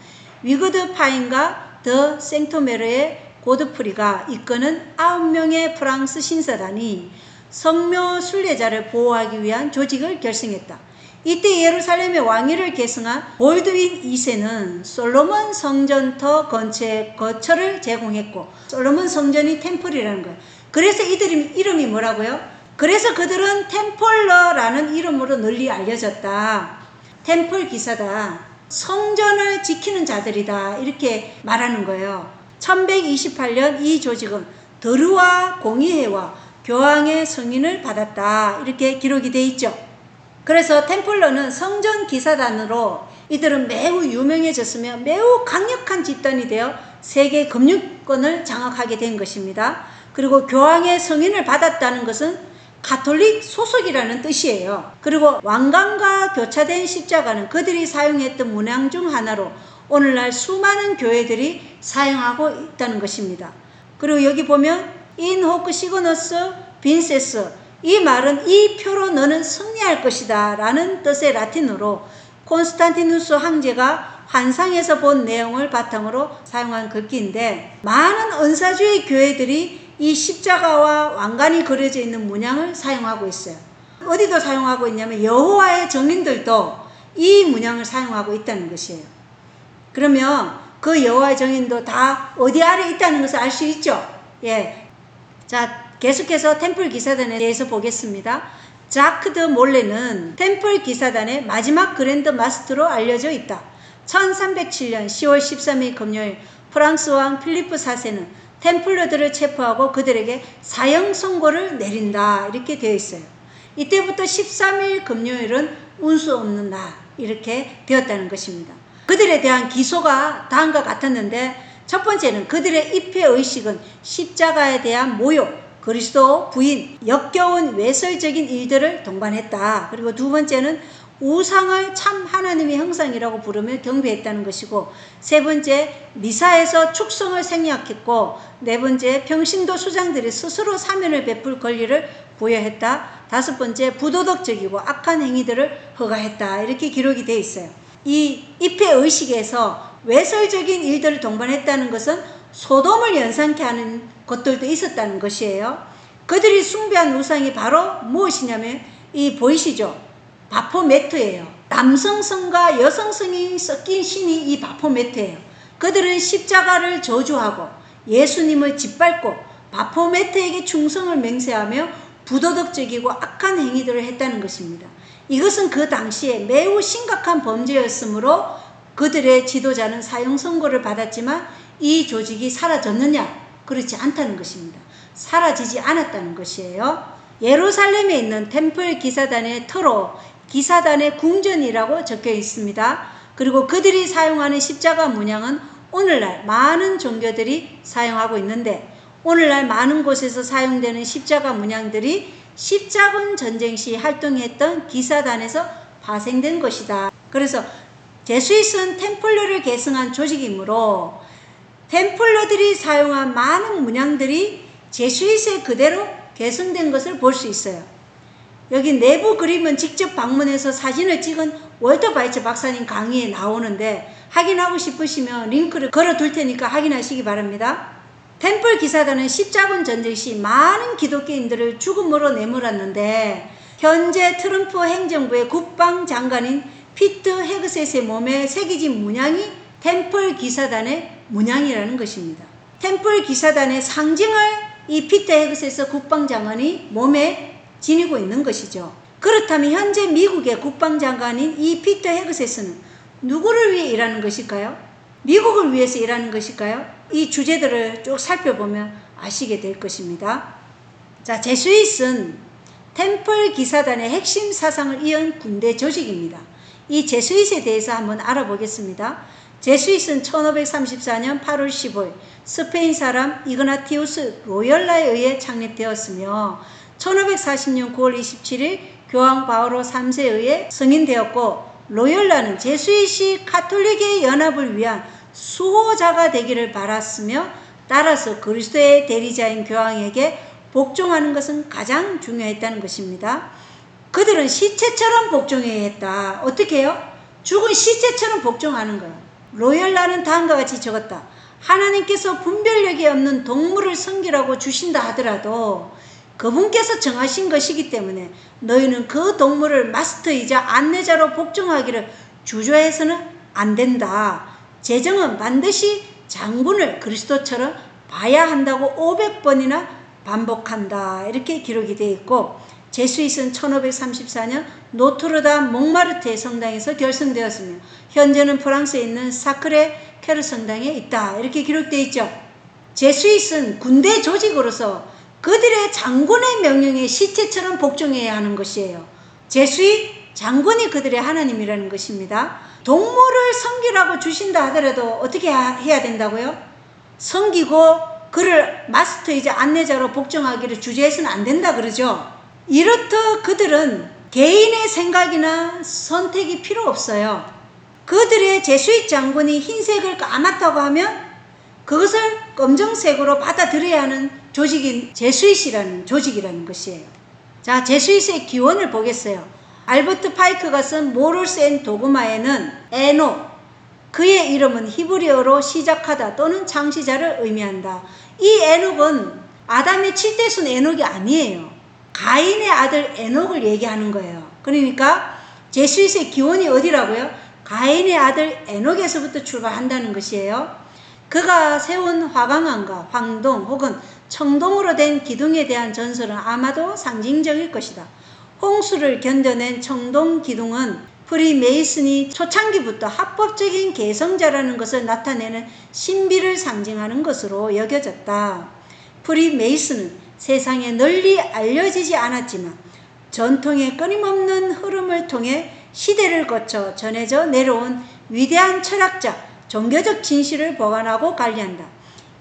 위그드 파인과 더 생토메르의 고드프리가 이끄는 9명의 프랑스 신사단이 성묘 순례자를 보호하기 위한 조직을 결성했다. 이때 예루살렘의 왕위를 계승한 볼드윈 2세는 솔로몬 성전터 건축의 거처를 제공했고, 솔로몬 성전이 템플이라는 거예요. 그래서 이들 이름이 뭐라고요? 그래서 그들은 템플러라는 이름으로 널리 알려졌다. 템플 기사다. 성전을 지키는 자들이다. 이렇게 말하는 거예요. 1128년 이 조직은 드루와 공의회와 교황의 승인을 받았다. 이렇게 기록이 돼 있죠. 그래서 템플러는 성전 기사단으로 이들은 매우 유명해졌으며 매우 강력한 집단이 되어 세계 금융권을 장악하게 된 것입니다. 그리고 교황의 승인을 받았다는 것은 가톨릭 소속이라는 뜻이에요. 그리고 왕관과 교차된 십자가는 그들이 사용했던 문양 중 하나로 오늘날 수많은 교회들이 사용하고 있다는 것입니다. 그리고 여기 보면 인 호크 시그너스 빈세스, 이 말은 이 표로 너는 승리할 것이다 라는 뜻의 라틴어로 콘스탄티누스 황제가 환상에서 본 내용을 바탕으로 사용한 글귀인데, 많은 은사주의 교회들이 이 십자가와 왕관이 그려져 있는 문양을 사용하고 있어요. 어디도 사용하고 있냐면 여호와의 정인들도 이 문양을 사용하고 있다는 것이에요. 그러면 그 여호와의 정인도 다 어디 아래 있다는 것을 알 수 있죠. 예. 자, 계속해서 템플 기사단에 대해서 보겠습니다. 자크 드 몰레는 템플 기사단의 마지막 그랜드 마스터로 알려져 있다. 1307년 10월 13일 금요일 프랑스 왕 필리프 4세는 템플러들을 체포하고 그들에게 사형 선고를 내린다. 이렇게 되어 있어요. 이때부터 13일 금요일은 운수 없는 날 이렇게 되었다는 것입니다. 그들에 대한 기소가 다음과 같았는데, 첫 번째는 그들의 입회의식은 십자가에 대한 모욕, 그리스도 부인, 역겨운 외설적인 일들을 동반했다. 그리고 두 번째는 우상을 참 하나님의 형상이라고 부르며 경배했다는 것이고, 세 번째 미사에서 축성을 생략했고, 네 번째 평신도 수장들이 스스로 사면을 베풀 권리를 부여했다. 다섯 번째 부도덕적이고 악한 행위들을 허가했다. 이렇게 기록이 되어 있어요. 이 입회의식에서 외설적인 일들을 동반했다는 것은 소돔을 연상케 하는 것들도 있었다는 것이에요. 그들이 숭배한 우상이 바로 무엇이냐면 이 보이시죠? 바포메트예요. 남성성과 여성성이 섞인 신이 이 바포메트예요. 그들은 십자가를 저주하고 예수님을 짓밟고 바포메트에게 충성을 맹세하며 부도덕적이고 악한 행위들을 했다는 것입니다. 이것은 그 당시에 매우 심각한 범죄였으므로 그들의 지도자는 사형 선고를 받았지만 이 조직이 사라졌느냐? 그렇지 않다는 것입니다. 사라지지 않았다는 것이에요. 예루살렘에 있는 템플 기사단의 터로 기사단의 궁전이라고 적혀 있습니다. 그리고 그들이 사용하는 십자가 문양은 오늘날 많은 종교들이 사용하고 있는데, 오늘날 많은 곳에서 사용되는 십자가 문양들이 십자군 전쟁 시 활동했던 기사단에서 파생된 것이다. 그래서 제수잇은 템플러를 계승한 조직이므로 템플러들이 사용한 많은 문양들이 제수잇에 그대로 계승된 것을 볼 수 있어요. 여기 내부 그림은 직접 방문해서 사진을 찍은 월터 바이처 박사님 강의에 나오는데 확인하고 싶으시면 링크를 걸어둘 테니까 확인하시기 바랍니다. 템플 기사단은 십자군 전쟁 시 많은 기독교인들을 죽음으로 내몰았는데 현재 트럼프 행정부의 국방장관인 피트 헤그셋의 몸에 새겨진 문양이 템플 기사단의 문양이라는 것입니다. 템플 기사단의 상징을 이 피트 헤그셋 국방장관이 몸에 지니고 있는 것이죠. 그렇다면 현재 미국의 국방장관인 이 피터 헤그셋은 누구를 위해 일하는 것일까요? 미국을 위해서 일하는 것일까요? 이 주제들을 쭉 살펴보면 아시게 될 것입니다. 자, 제수잇은 템플 기사단의 핵심 사상을 이은 군대 조직입니다. 이 제수잇에 대해서 한번 알아보겠습니다. 제수잇은 1534년 8월 15일 스페인 사람 이그나티우스 로열라에 의해 창립되었으며 1540년 9월 27일 교황 바오로 3세에 의해 승인되었고 로열라는 제수잇이 가톨릭의 연합을 위한 수호자가 되기를 바랐으며 따라서 그리스도의 대리자인 교황에게 복종하는 것은 가장 중요했다는 것입니다. 그들은 시체처럼 복종해야 했다. 어떻게 해요? 죽은 시체처럼 복종하는 거예요. 로열라는 다음과 같이 적었다. 하나님께서 분별력이 없는 동물을 섬기라고 주신다 하더라도 그분께서 정하신 것이기 때문에 너희는 그 동물을 마스터이자 안내자로 복종하기를 주저해서는 안 된다. 제정은 반드시 장군을 그리스도처럼 봐야 한다고 500번이나 반복한다. 이렇게 기록이 되어 있고 제수잇은 1534년 노트르담 몽마르트의 성당에서 결성되었으며 현재는 프랑스에 있는 사크레 케르 성당에 있다. 이렇게 기록되어 있죠. 제수잇은 군대 조직으로서 그들의 장군의 명령에 시체처럼 복종해야 하는 것이에요. 제수잇 장군이 그들의 하나님이라는 것입니다. 동물을 섬기라고 주신다 하더라도 어떻게 해야 된다고요? 섬기고 그를 마스터이자 안내자로 복종하기를 주저해서는 안 된다 그러죠. 이렇듯 그들은 개인의 생각이나 선택이 필요 없어요. 그들의 제수잇 장군이 흰색을 까맣다고 하면 그것을 검정색으로 받아들여야 하는 조직인 제수잇이라는 조직이라는 것이에요. 자, 제수잇의 기원을 보겠어요. 알버트 파이크가 쓴 모럴스 앤 도그마에는 에녹, 그의 이름은 히브리어로 시작하다 또는 창시자를 의미한다. 이 에녹은 아담의 7대손 에녹이 아니에요. 가인의 아들 에녹을 얘기하는 거예요. 그러니까 제수잇의 기원이 어디라고요? 가인의 아들 에녹에서부터 출발한다는 것이에요. 그가 세운 화강암과 황동 혹은 청동으로 된 기둥에 대한 전설은 아마도 상징적일 것이다. 홍수를 견뎌낸 청동 기둥은 프리메이슨이 초창기부터 합법적인 개성자라는 것을 나타내는 신비를 상징하는 것으로 여겨졌다. 프리메이슨은 세상에 널리 알려지지 않았지만 전통의 끊임없는 흐름을 통해 시대를 거쳐 전해져 내려온 위대한 철학자, 종교적 진실을 보관하고 관리한다.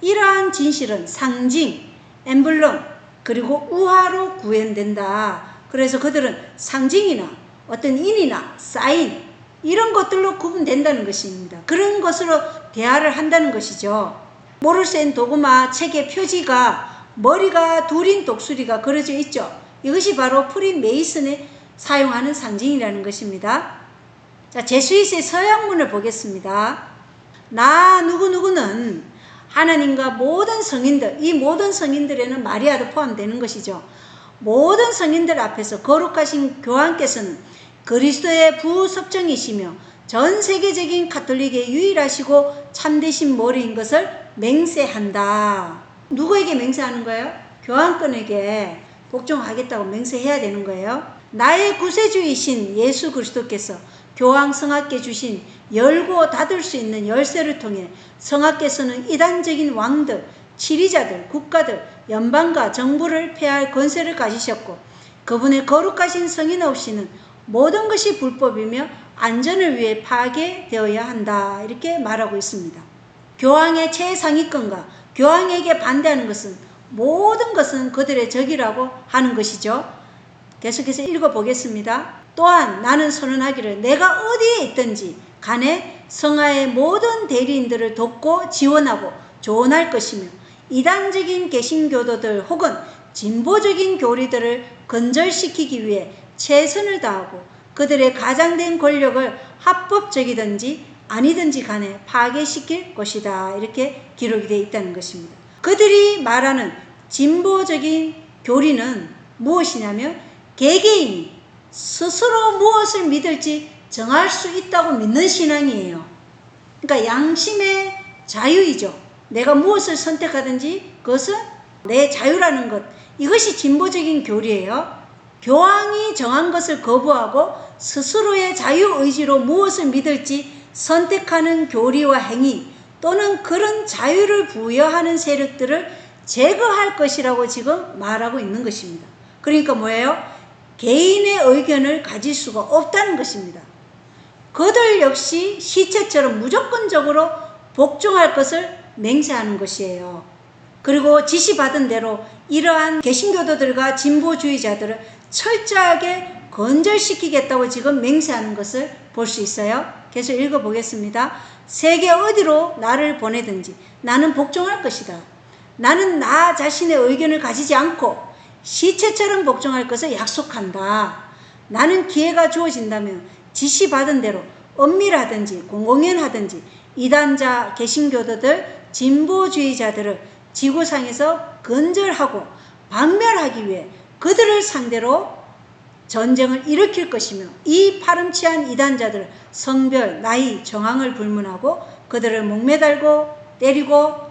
이러한 진실은 상징, 엠블럼, 그리고 우화로 구현된다. 그래서 그들은 상징이나 어떤 인이나 사인 이런 것들로 구분된다는 것입니다. 그런 것으로 대화를 한다는 것이죠. 모럴스 앤 도그마 책의 표지가 머리가 둘인 독수리가 그려져 있죠. 이것이 바로 프리메이슨에 사용하는 상징이라는 것입니다. 자, 제수잇의 서양문을 보겠습니다. 나 누구누구는 하나님과 모든 성인들, 이 모든 성인들에는 마리아도 포함되는 것이죠. 모든 성인들 앞에서 거룩하신 교황께서는 그리스도의 부섭정이시며 전 세계적인 가톨릭의 유일하시고 참되신 머리인 것을 맹세한다. 누구에게 맹세하는 거예요? 교황권에게 복종하겠다고 맹세해야 되는 거예요. 나의 구세주이신 예수 그리스도께서 교황 성하께 주신 열고 닫을 수 있는 열쇠를 통해 성하께서는 이단적인 왕들, 치리자들, 국가들, 연방과 정부를 폐할 권세를 가지셨고 그분의 거룩하신 성인 없이는 모든 것이 불법이며 안전을 위해 파괴되어야 한다. 이렇게 말하고 있습니다. 교황의 최상위권과 교황에게 반대하는 것은 모든 것은 그들의 적이라고 하는 것이죠. 계속해서 읽어보겠습니다. 또한 나는 선언하기를 내가 어디에 있든지 간에 성하의 모든 대리인들을 돕고 지원하고 조언할 것이며 이단적인 개신교도들 혹은 진보적인 교리들을 건절시키기 위해 최선을 다하고 그들의 가장된 권력을 합법적이든지 아니든지 간에 파괴시킬 것이다. 이렇게 기록이 되어 있다는 것입니다. 그들이 말하는 진보적인 교리는 무엇이냐면 개개인이 스스로 무엇을 믿을지 정할 수 있다고 믿는 신앙이에요. 그러니까 양심의 자유이죠. 내가 무엇을 선택하든지 그것은 내 자유라는 것. 이것이 진보적인 교리예요. 교황이 정한 것을 거부하고 스스로의 자유의지로 무엇을 믿을지 선택하는 교리와 행위 또는 그런 자유를 부여하는 세력들을 제거할 것이라고 지금 말하고 있는 것입니다. 그러니까 뭐예요? 개인의 의견을 가질 수가 없다는 것입니다. 그들 역시 시체처럼 무조건적으로 복종할 것을 맹세하는 것이에요. 그리고 지시받은 대로 이러한 개신교도들과 진보주의자들을 철저하게 건절시키겠다고 지금 맹세하는 것을 볼 수 있어요. 계속 읽어보겠습니다. 세계 어디로 나를 보내든지 나는 복종할 것이다. 나는 나 자신의 의견을 가지지 않고 시체처럼 복종할 것을 약속한다. 나는 기회가 주어진다면 지시받은 대로 엄밀하든지 공공연하든지 이단자 개신교도들 진보주의자들을 지구상에서 근절하고 박멸하기 위해 그들을 상대로 전쟁을 일으킬 것이며 이 파렴치한 이단자들 성별, 나이, 정황을 불문하고 그들을 목매달고 때리고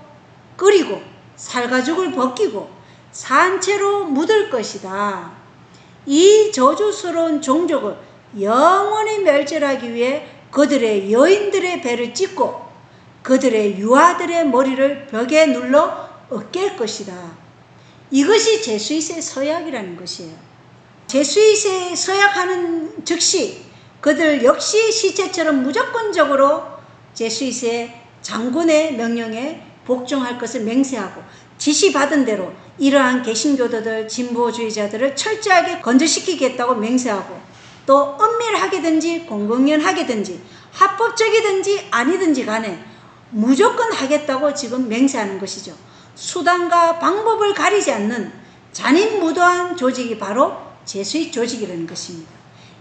끓이고 살가죽을 벗기고 산채로 묻을 것이다. 이 저주스러운 종족을 영원히 멸절하기 위해 그들의 여인들의 배를 찢고 그들의 유아들의 머리를 벽에 눌러 으깰 것이다. 이것이 제수잇의 서약이라는 것이에요. 제수잇의 서약하는 즉시 그들 역시 시체처럼 무조건적으로 제수잇의 장군의 명령에 복종할 것을 맹세하고 지시받은 대로 이러한 개신교도들 진보주의자들을 철저하게 건조시키겠다고 맹세하고 또 엄밀하게든지 공공연하게든지 합법적이든지 아니든지 간에 무조건 하겠다고 지금 맹세하는 것이죠. 수단과 방법을 가리지 않는 잔인무도한 조직이 바로 제수잇 조직이라는 것입니다.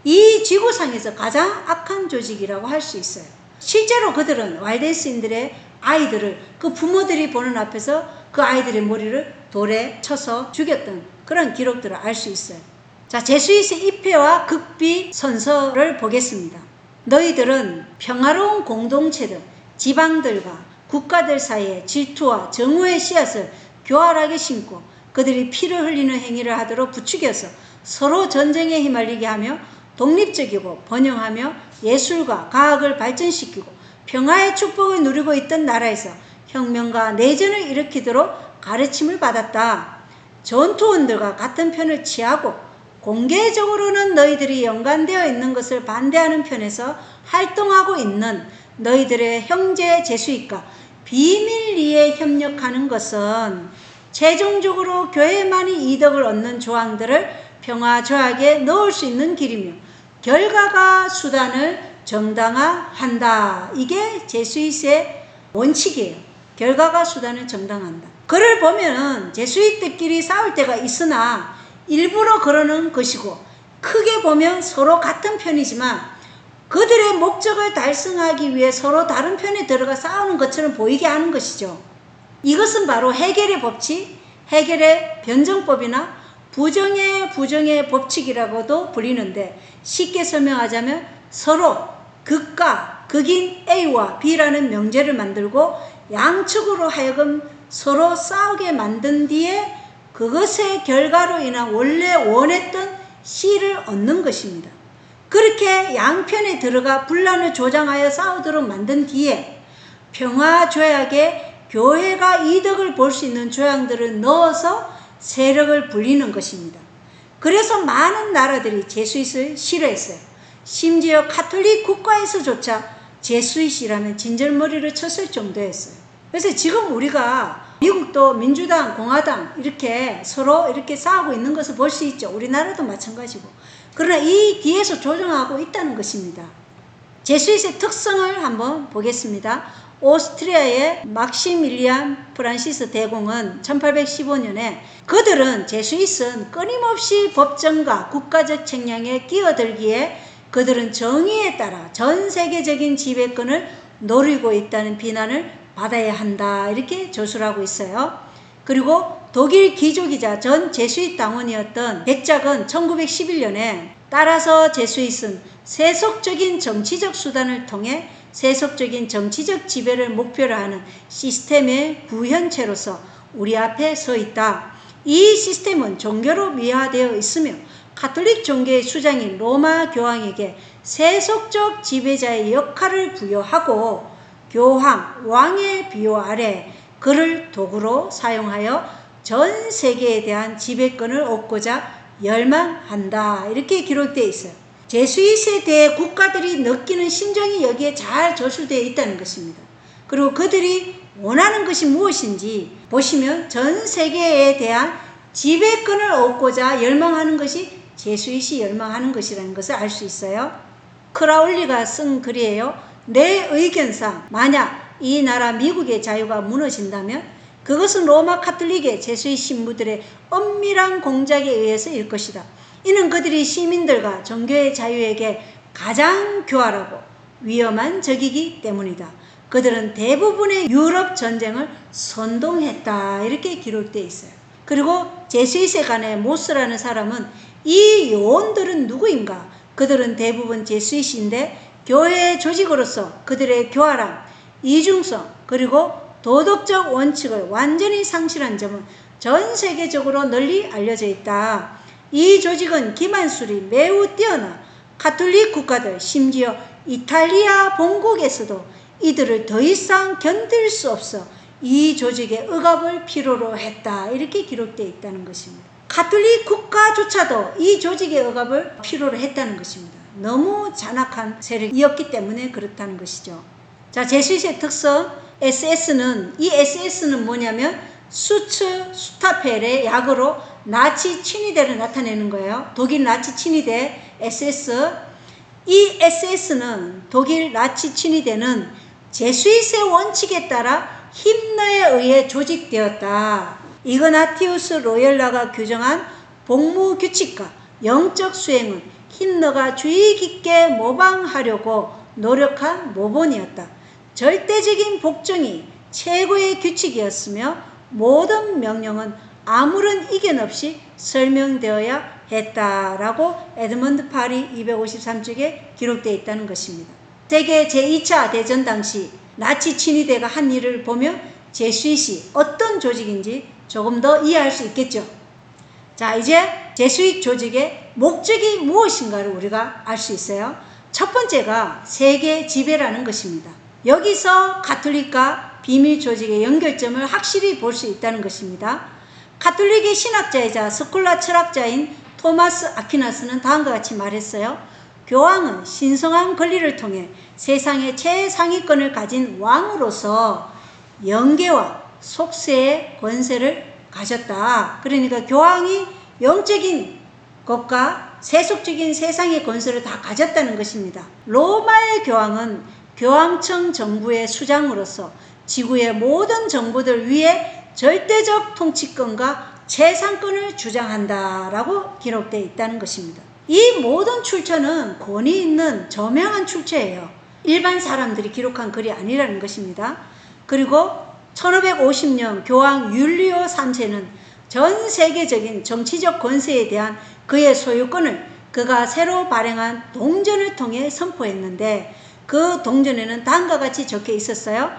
이 지구상에서 가장 악한 조직이라고 할 수 있어요. 실제로 그들은 왈데스인들의 아이들을 그 부모들이 보는 앞에서 그 아이들의 머리를 돌에 쳐서 죽였던 그런 기록들을 알 수 있어요. 자, 제수잇의 입회와 극비 선서를 보겠습니다. 너희들은 평화로운 공동체들, 지방들과 국가들 사이에 질투와 정오의 씨앗을 교활하게 심고 그들이 피를 흘리는 행위를 하도록 부추겨서 서로 전쟁에 휘말리게 하며 독립적이고 번영하며 예술과 과학을 발전시키고 평화의 축복을 누리고 있던 나라에서 혁명과 내전을 일으키도록 가르침을 받았다. 전투원들과 같은 편을 취하고 공개적으로는 너희들이 연관되어 있는 것을 반대하는 편에서 활동하고 있는 너희들의 형제 제수잇과 비밀리에 협력하는 것은 최종적으로 교회만이 이득을 얻는 조항들을 평화조약에 넣을 수 있는 길이며 결과가 수단을 정당화한다. 이게 제수잇의 원칙이에요. 결과가 수단을 정당화한다. 그를 보면은 제수잇들끼리 싸울 때가 있으나 일부러 그러는 것이고 크게 보면 서로 같은 편이지만 그들의 목적을 달성하기 위해 서로 다른 편에 들어가 싸우는 것처럼 보이게 하는 것이죠. 이것은 바로 해겔의 법칙, 해겔의 변정법이나 부정의 법칙이라고도 불리는데 쉽게 설명하자면 서로 극과 극인 A와 B라는 명제를 만들고 양측으로 하여금 서로 싸우게 만든 뒤에 그것의 결과로 인한 원래 원했던 C를 얻는 것입니다. 그렇게 양편에 들어가 분란을 조장하여 싸우도록 만든 뒤에 평화조약에 교회가 이득을 볼 수 있는 조항들을 넣어서 세력을 불리는 것입니다. 그래서 많은 나라들이 제수잇을 싫어했어요. 심지어 카톨릭 국가에서조차 제수잇이라면 진절머리를 쳤을 정도였어요. 그래서 지금 우리가 미국도 민주당, 공화당 이렇게 서로 이렇게 싸우고 있는 것을 볼 수 있죠. 우리나라도 마찬가지고. 그러나 이 뒤에서 조정하고 있다는 것입니다. 제수잇의 특성을 한번 보겠습니다. 오스트리아의 막시밀리안 프란시스 대공은 1815년에 그들은 제수잇은 끊임없이 법정과 국가적 책량에 끼어들기에 그들은 정의에 따라 전 세계적인 지배권을 노리고 있다는 비난을 받아야 한다, 이렇게 조술하고 있어요. 그리고 독일 기족이자 전 제수잇 당원이었던 백작은 1911년에 따라서 제수잇은 세속적인 정치적 수단을 통해 세속적인 정치적 지배를 목표로 하는 시스템의 구현체로서 우리 앞에 서 있다. 이 시스템은 종교로 미화되어 있으며 가톨릭 종교의 수장인 로마 교황에게 세속적 지배자의 역할을 부여하고 교황, 왕의 비호 아래 그를 도구로 사용하여 전 세계에 대한 지배권을 얻고자 열망한다, 이렇게 기록되어 있어요. 제수잇에 대해 국가들이 느끼는 심정이 여기에 잘 저술되어 있다는 것입니다. 그리고 그들이 원하는 것이 무엇인지 보시면 전 세계에 대한 지배권을 얻고자 열망하는 것이 제수잇이 열망하는 것이라는 것을 알 수 있어요. 크라울리가 쓴 글이에요. 내 의견상 만약 이 나라 미국의 자유가 무너진다면 그것은 로마 카톨릭의 제수잇 신부들의 엄밀한 공작에 의해서일 것이다. 이는 그들이 시민들과 종교의 자유에게 가장 교활하고 위험한 적이기 때문이다. 그들은 대부분의 유럽 전쟁을 선동했다, 이렇게 기록되어 있어요. 그리고 제수잇에 관해 모스라는 사람은 이 요원들은 누구인가? 그들은 대부분 제수잇인데 교회의 조직으로서 그들의 교활함, 이중성, 그리고 도덕적 원칙을 완전히 상실한 점은 전 세계적으로 널리 알려져 있다. 이 조직은 기만술이 매우 뛰어나 가톨릭 국가들, 심지어 이탈리아 본국에서도 이들을 더 이상 견딜 수 없어 이 조직의 억압을 필요로 했다, 이렇게 기록되어 있다는 것입니다. 가톨릭 국가조차도 이 조직의 억압을 필요로 했다는 것입니다. 너무 잔악한 세력이었기 때문에 그렇다는 것이죠. 자, 제수잇의 특성, 이 SS는 뭐냐면 수츠 슈타펠의 약으로 나치 친위대를 나타내는 거예요. 독일 나치 친위대 SS. 이 SS는 독일 나치 친위대는 제수잇의 원칙에 따라 힘너에 의해 조직되었다. 이그나티우스 로열라가 규정한 복무 규칙과 영적 수행은 힘너가 주의 깊게 모방하려고 노력한 모본이었다. 절대적인 복종이 최고의 규칙이었으며 모든 명령은 아무런 이견 없이 설명되어야 했다라고 에드먼드 파리 253쪽에 기록되어 있다는 것입니다. 세계 제2차 대전 당시 나치 친위대가 한 일을 보면 제수잇이 어떤 조직인지 조금 더 이해할 수 있겠죠. 자, 이제 제수잇 조직의 목적이 무엇인가를 우리가 알 수 있어요. 첫 번째가 세계 지배라는 것입니다. 여기서 가톨릭과 비밀 조직의 연결점을 확실히 볼 수 있다는 것입니다. 가톨릭의 신학자이자 스콜라 철학자인 토마스 아퀴나스는 다음과 같이 말했어요. 교황은 신성한 권리를 통해 세상의 최상위권을 가진 왕으로서 영계와 속세의 권세를 가졌다. 그러니까 교황이 영적인 것과 세속적인 세상의 권세를 다 가졌다는 것입니다. 로마의 교황은 교황청 정부의 수장으로서 지구의 모든 정부들 위에 절대적 통치권과 재산권을 주장한다라고 기록되어 있다는 것입니다. 이 모든 출처는 권위 있는 저명한 출처예요. 일반 사람들이 기록한 글이 아니라는 것입니다. 그리고 1550년 교황 율리오 3세는 전 세계적인 정치적 권세에 대한 그의 소유권을 그가 새로 발행한 동전을 통해 선포했는데 그 동전에는 다음과 같이 적혀 있었어요.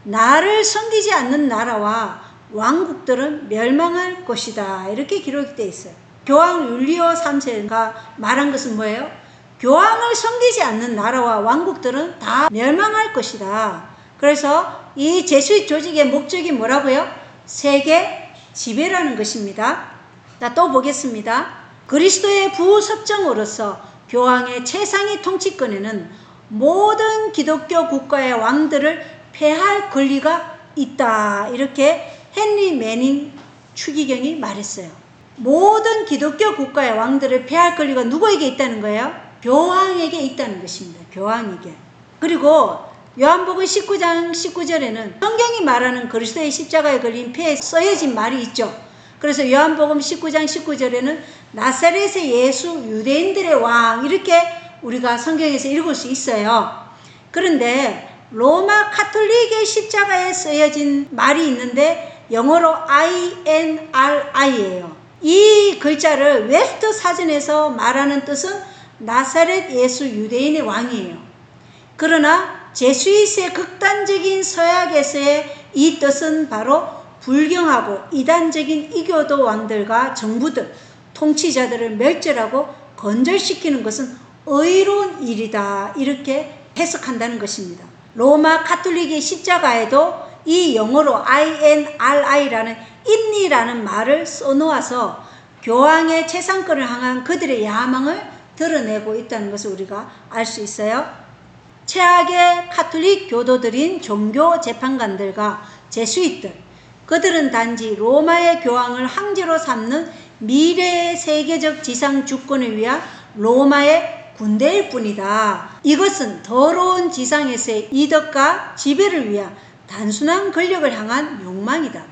나를 섬기지 않는 나라와 왕국들은 멸망할 것이다. 이렇게 기록되어 있어요. 교황 율리오 3세가 말한 것은 뭐예요? 교황을 섬기지 않는 나라와 왕국들은 다 멸망할 것이다. 그래서 이 제수잇 조직의 목적이 뭐라고요? 세계 지배라는 것입니다. 자, 또 보겠습니다. 그리스도의 부섭정으로서 교황의 최상위 통치권에는 모든 기독교 국가의 왕들을 폐할 권리가 있다. 이렇게 헨리 매닝 추기경이 말했어요. 모든 기독교 국가의 왕들을 폐할 권리가 누구에게 있다는 거예요? 교황에게 있다는 것입니다. 교황에게. 그리고 요한복음 19장 19절에는 성경이 말하는 그리스도의 십자가에 걸린 폐에 써여진 말이 있죠. 그래서 요한복음 19장 19절에는 나사렛의 예수 유대인들의 왕 이렇게 우리가 성경에서 읽을 수 있어요. 그런데 로마 카톨릭의 십자가에 쓰여진 말이 있는데 영어로 INRI예요. 이 글자를 웨스트 사전에서 말하는 뜻은 나사렛 예수 유대인의 왕이에요. 그러나 제수잇의 극단적인 서약에서의 이 뜻은 바로 불경하고 이단적인 이교도 왕들과 정부들, 통치자들을 멸절하고 건절시키는 것은 의로운 일이다. 이렇게 해석한다는 것입니다. 로마 카톨릭의 십자가에도 이 영어로 INRI라는 인리라는 말을 써놓아서 교황의 재상권을 향한 그들의 야망을 드러내고 있다는 것을 우리가 알 수 있어요. 최악의 카톨릭 교도들인 종교 재판관들과 제수잇들, 그들은 단지 로마의 교황을 황제로 삼는 미래의 세계적 지상 주권을 위한 로마의 군대일 뿐이다. 이것은 더러운 지상에서의 이덕과 지배를 위한 단순한 권력을 향한 욕망이다.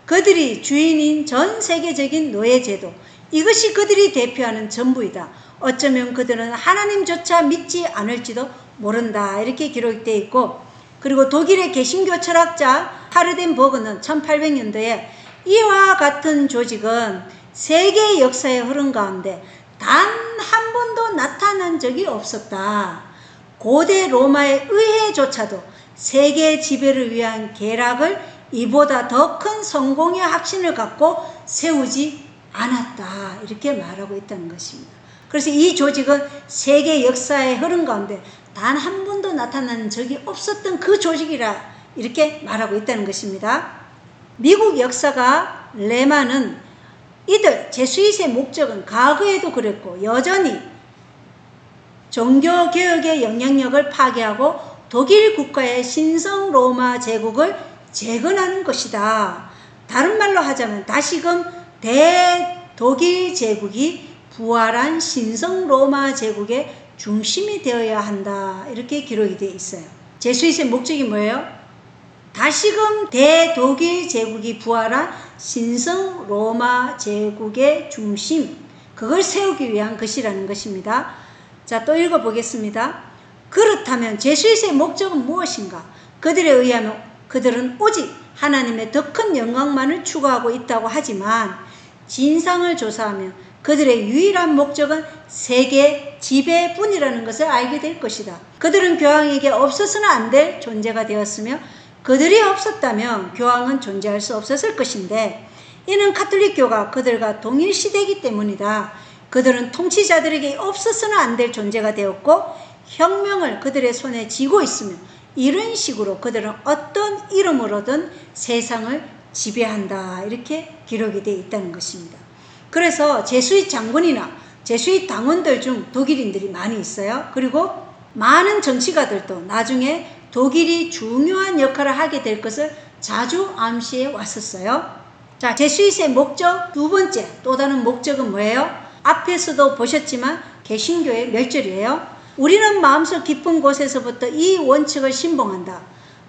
그들이 주인인 전 세계적인 노예제도, 이것이 그들이 대표하는 전부이다. 어쩌면 그들은 하나님조차 믿지 않을지도 모른다. 이렇게 기록되어 있고, 그리고 독일의 개신교 철학자 하르덴버그는 1800년도에 이와 같은 조직은 세계 역사의 흐름 가운데 단 한 번도 나타난 적이 없었다. 고대 로마의 의회조차도 세계 지배를 위한 계략을 이보다 더 큰 성공의 확신을 갖고 세우지 않았다. 이렇게 말하고 있다는 것입니다. 그래서 이 조직은 세계 역사의 흐름 가운데 단 한 번도 나타난 적이 없었던 그 조직이라 이렇게 말하고 있다는 것입니다. 미국 역사가 레마는 이들 제수잇의 목적은 과거에도 그랬고 여전히 종교개혁의 영향력을 파괴하고 독일 국가의 신성 로마 제국을 재건하는 것이다. 다른 말로 하자면 다시금 대독일 제국이 부활한 신성 로마 제국의 중심이 되어야 한다. 이렇게 기록이 되어 있어요. 제수잇의 목적이 뭐예요? 다시금 대독일 제국이 부활한 신성 로마 제국의 중심, 그걸 세우기 위한 것이라는 것입니다. 자, 또 읽어보겠습니다. 그렇다면 제수잇의 목적은 무엇인가? 그들에 의하면 그들은 오직 하나님의 더 큰 영광만을 추구하고 있다고 하지만 진상을 조사하면 그들의 유일한 목적은 세계 지배뿐이라는 것을 알게 될 것이다. 그들은 교황에게 없어서는 안 될 존재가 되었으며 그들이 없었다면 교황은 존재할 수 없었을 것인데 이는 카톨릭교가 그들과 동일시대이기 때문이다. 그들은 통치자들에게 없어서는 안 될 존재가 되었고 혁명을 그들의 손에 쥐고 있으며 이런 식으로 그들은 어떤 이름으로든 세상을 지배한다. 이렇게 기록이 되어 있다는 것입니다. 그래서 제수잇 장군이나 제수잇 당원들 중 독일인들이 많이 있어요. 그리고 많은 정치가들도 나중에 독일이 중요한 역할을 하게 될 것을 자주 암시해 왔었어요. 자, 제수잇의 목적 두 번째 또 다른 목적은 뭐예요? 앞에서도 보셨지만 개신교의 멸절이에요. 우리는 마음속 깊은 곳에서부터 이 원칙을 신봉한다.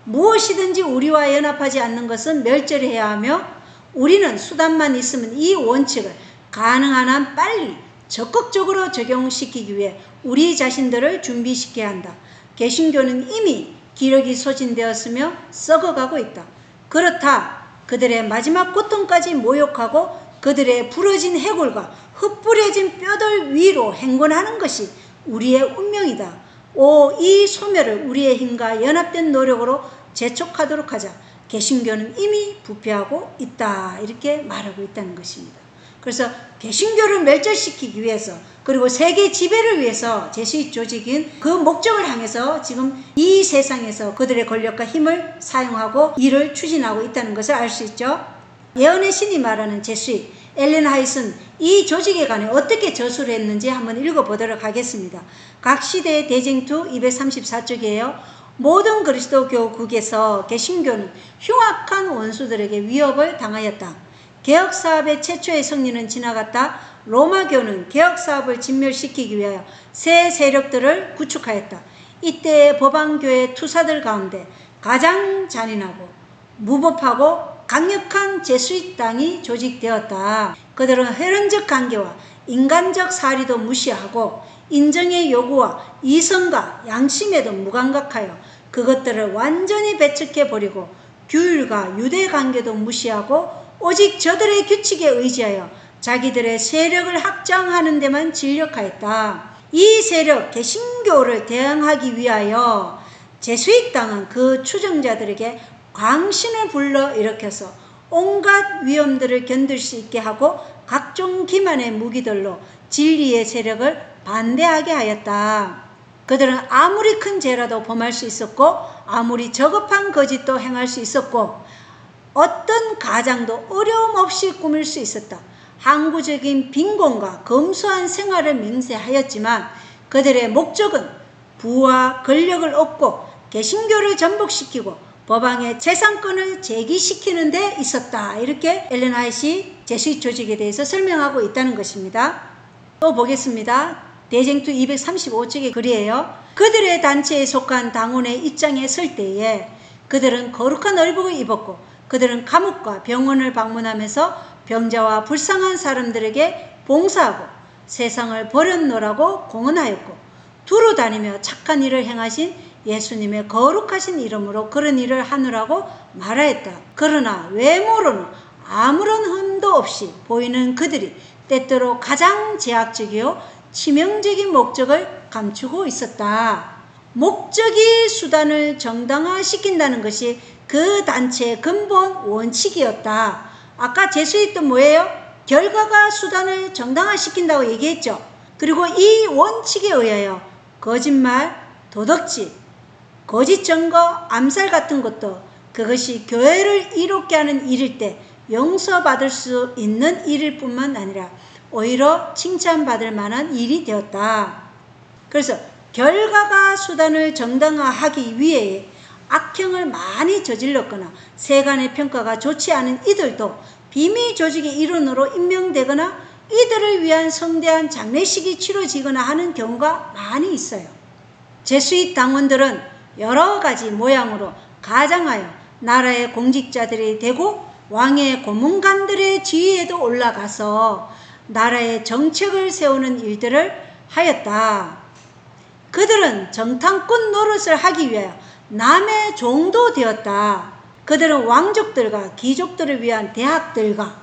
무엇이든지 우리와 연합하지 않는 것은 멸절해야 하며 우리는 수단만 있으면 이 원칙을 가능한 한 빨리 적극적으로 적용시키기 위해 우리 자신들을 준비시켜야 한다. 개신교는 이미 기력이 소진되었으며 썩어가고 있다. 그렇다. 그들의 마지막 고통까지 모욕하고 그들의 부러진 해골과 흩뿌려진 뼈들 위로 행군하는 것이 우리의 운명이다. 이 소멸을 우리의 힘과 연합된 노력으로 재촉하도록 하자. 개신교는 이미 부패하고 있다. 이렇게 말하고 있다는 것입니다. 그래서 개신교를 멸절시키기 위해서 그리고 세계 지배를 위해서 제수잇 조직인 그 목적을 향해서 지금 이 세상에서 그들의 권력과 힘을 사용하고 일을 추진하고 있다는 것을 알 수 있죠. 예언의 신이 말하는 제수잇 엘렌 하이트는 이 조직에 관해 어떻게 저술을 했는지 한번 읽어보도록 하겠습니다. 각 시대의 대쟁투 234쪽이에요. 모든 그리스도교국에서 개신교는 흉악한 원수들에게 위협을 당하였다. 개혁사업의 최초의 승리는 지나갔다. 로마교는 개혁사업을 진멸시키기 위하여 새 세력들을 구축하였다. 이때 법왕교회 투사들 가운데 가장 잔인하고 무법하고 강력한 제수잇당이 조직되었다. 그들은 혈연적 관계와 인간적 사리도 무시하고 인정의 요구와 이성과 양심에도 무감각하여 그것들을 완전히 배척해버리고 규율과 유대 관계도 무시하고 오직 저들의 규칙에 의지하여 자기들의 세력을 확장하는 데만 진력하였다. 이 세력 개신교를 대항하기 위하여 제수잇당은 그 추종자들에게 광신을 불러 일으켜서 온갖 위험들을 견딜 수 있게 하고 각종 기만의 무기들로 진리의 세력을 반대하게 하였다. 그들은 아무리 큰 죄라도 범할 수 있었고 아무리 저급한 거짓도 행할 수 있었고 어떤 가장도 어려움 없이 꾸밀 수 있었다. 항구적인 빈곤과 검소한 생활을 맹세하였지만 그들의 목적은 부와 권력을 얻고 개신교를 전복시키고 법왕의 재산권을 제기시키는 데 있었다. 이렇게 엘렌 화이트이 제수잇 조직에 대해서 설명하고 있다는 것입니다. 또 보겠습니다. 대쟁투 235쪽의 글이에요. 그들의 단체에 속한 당원의 입장에 설 때에 그들은 거룩한 얼복을 입었고 그들은 감옥과 병원을 방문하면서 병자와 불쌍한 사람들에게 봉사하고 세상을 버렸노라고 공언하였고 두루 다니며 착한 일을 행하신 예수님의 거룩하신 이름으로 그런 일을 하느라고 말하였다. 그러나 외모로는 아무런 흠도 없이 보이는 그들이 때때로 가장 제약적이요 치명적인 목적을 감추고 있었다. 목적이 수단을 정당화시킨다는 것이 그 단체의 근본 원칙이었다. 아까 제수잇도 뭐예요? 결과가 수단을 정당화시킨다고 얘기했죠. 그리고 이 원칙에 의하여 거짓말, 도덕질, 거짓 증거, 암살 같은 것도 그것이 교회를 이롭게 하는 일일 때 용서받을 수 있는 일일 뿐만 아니라 오히려 칭찬받을 만한 일이 되었다. 그래서 결과가 수단을 정당화하기 위해 악행을 많이 저질렀거나 세간의 평가가 좋지 않은 이들도 비밀 조직의 일원으로 임명되거나 이들을 위한 성대한 장례식이 치러지거나 하는 경우가 많이 있어요. 제수잇 당원들은 여러 가지 모양으로 가장하여 나라의 공직자들이 되고 왕의 고문관들의 지위에도 올라가서 나라의 정책을 세우는 일들을 하였다. 그들은 정탐꾼 노릇을 하기 위하여 남의 종도 되었다. 그들은 왕족들과 귀족들을 위한 대학들과,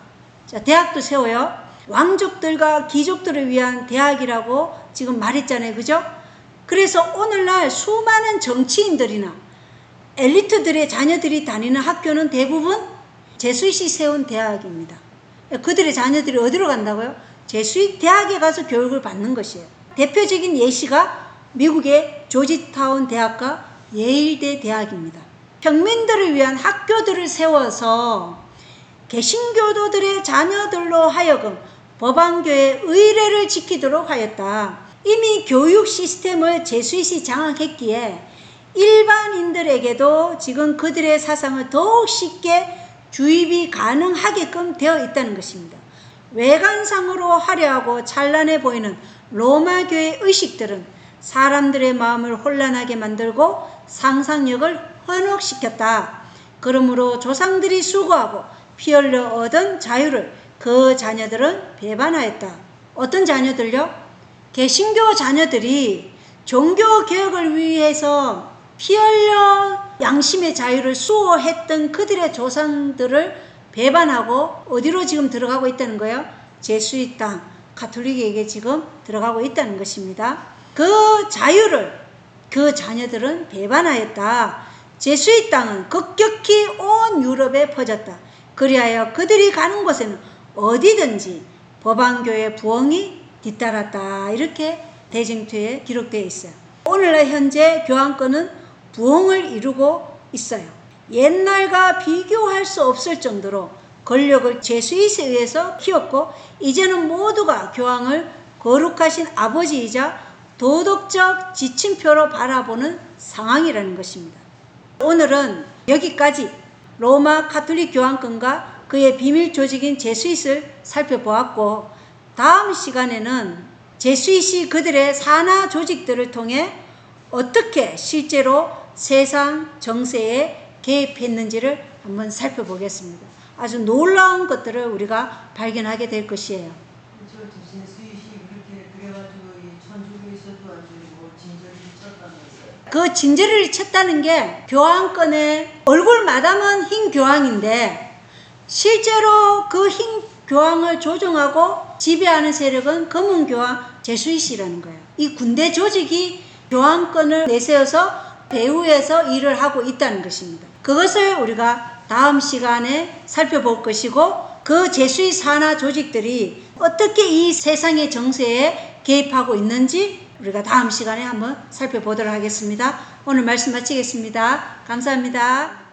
자, 대학도 세워요. 왕족들과 귀족들을 위한 대학이라고 지금 말했잖아요. 그죠? 그래서 오늘날 수많은 정치인들이나 엘리트들의 자녀들이 다니는 학교는 대부분 제수잇이 세운 대학입니다. 그들의 자녀들이 어디로 간다고요? 제수잇 대학에 가서 교육을 받는 것이에요. 대표적인 예시가 미국의 조지타운 대학과 예일대 대학입니다. 평민들을 위한 학교들을 세워서 개신교도들의 자녀들로 하여금 법왕교의 의례를 지키도록 하였다. 이미 교육 시스템을 제수잇이 장악했기에 일반인들에게도 지금 그들의 사상을 더욱 쉽게 주입이 가능하게끔 되어 있다는 것입니다. 외관상으로 화려하고 찬란해 보이는 로마교의 의식들은 사람들의 마음을 혼란하게 만들고 상상력을 현혹시켰다. 그러므로 조상들이 수고하고 피 흘려 얻은 자유를 그 자녀들은 배반하였다. 어떤 자녀들요? 개신교 자녀들이 종교 개혁을 위해서 피 흘려 양심의 자유를 수호했던 그들의 조상들을 배반하고 어디로 지금 들어가고 있다는 거예요? 제수잇 당, 가톨릭에게 지금 들어가고 있다는 것입니다. 그 자유를 그 자녀들은 배반하였다. 제수잇 당은 급격히 온 유럽에 퍼졌다. 그리하여 그들이 가는 곳에는 어디든지 법왕교의 부흥이 뒤따랐다. 이렇게 대쟁투에 기록되어 있어요. 오늘날 현재 교황권은 부흥을 이루고 있어요. 옛날과 비교할 수 없을 정도로 권력을 제수잇에 의해서 키웠고 이제는 모두가 교황을 거룩하신 아버지이자 도덕적 지침표로 바라보는 상황이라는 것입니다. 오늘은 여기까지 로마 가톨릭 교황권과 그의 비밀 조직인 제수잇을 살펴보았고 다음 시간에는 제수잇이 그들의 산하 조직들을 통해 어떻게 실제로 세상 정세에 개입했는지를 한번 살펴보겠습니다. 아주 놀라운 것들을 우리가 발견하게 될 것이에요. 그 진저리를 쳤다는 게 교황권의 얼굴 마담은 흰 교황인데 실제로 그 흰 교황을 조종하고 지배하는 세력은 검은 교황 제수잇이라는 거예요. 이 군대 조직이 교황권을 내세워서 배후에서 일을 하고 있다는 것입니다. 그것을 우리가 다음 시간에 살펴볼 것이고 그 제수잇 산하 조직들이 어떻게 이 세상의 정세에 개입하고 있는지 우리가 다음 시간에 한번 살펴보도록 하겠습니다. 오늘 말씀 마치겠습니다. 감사합니다.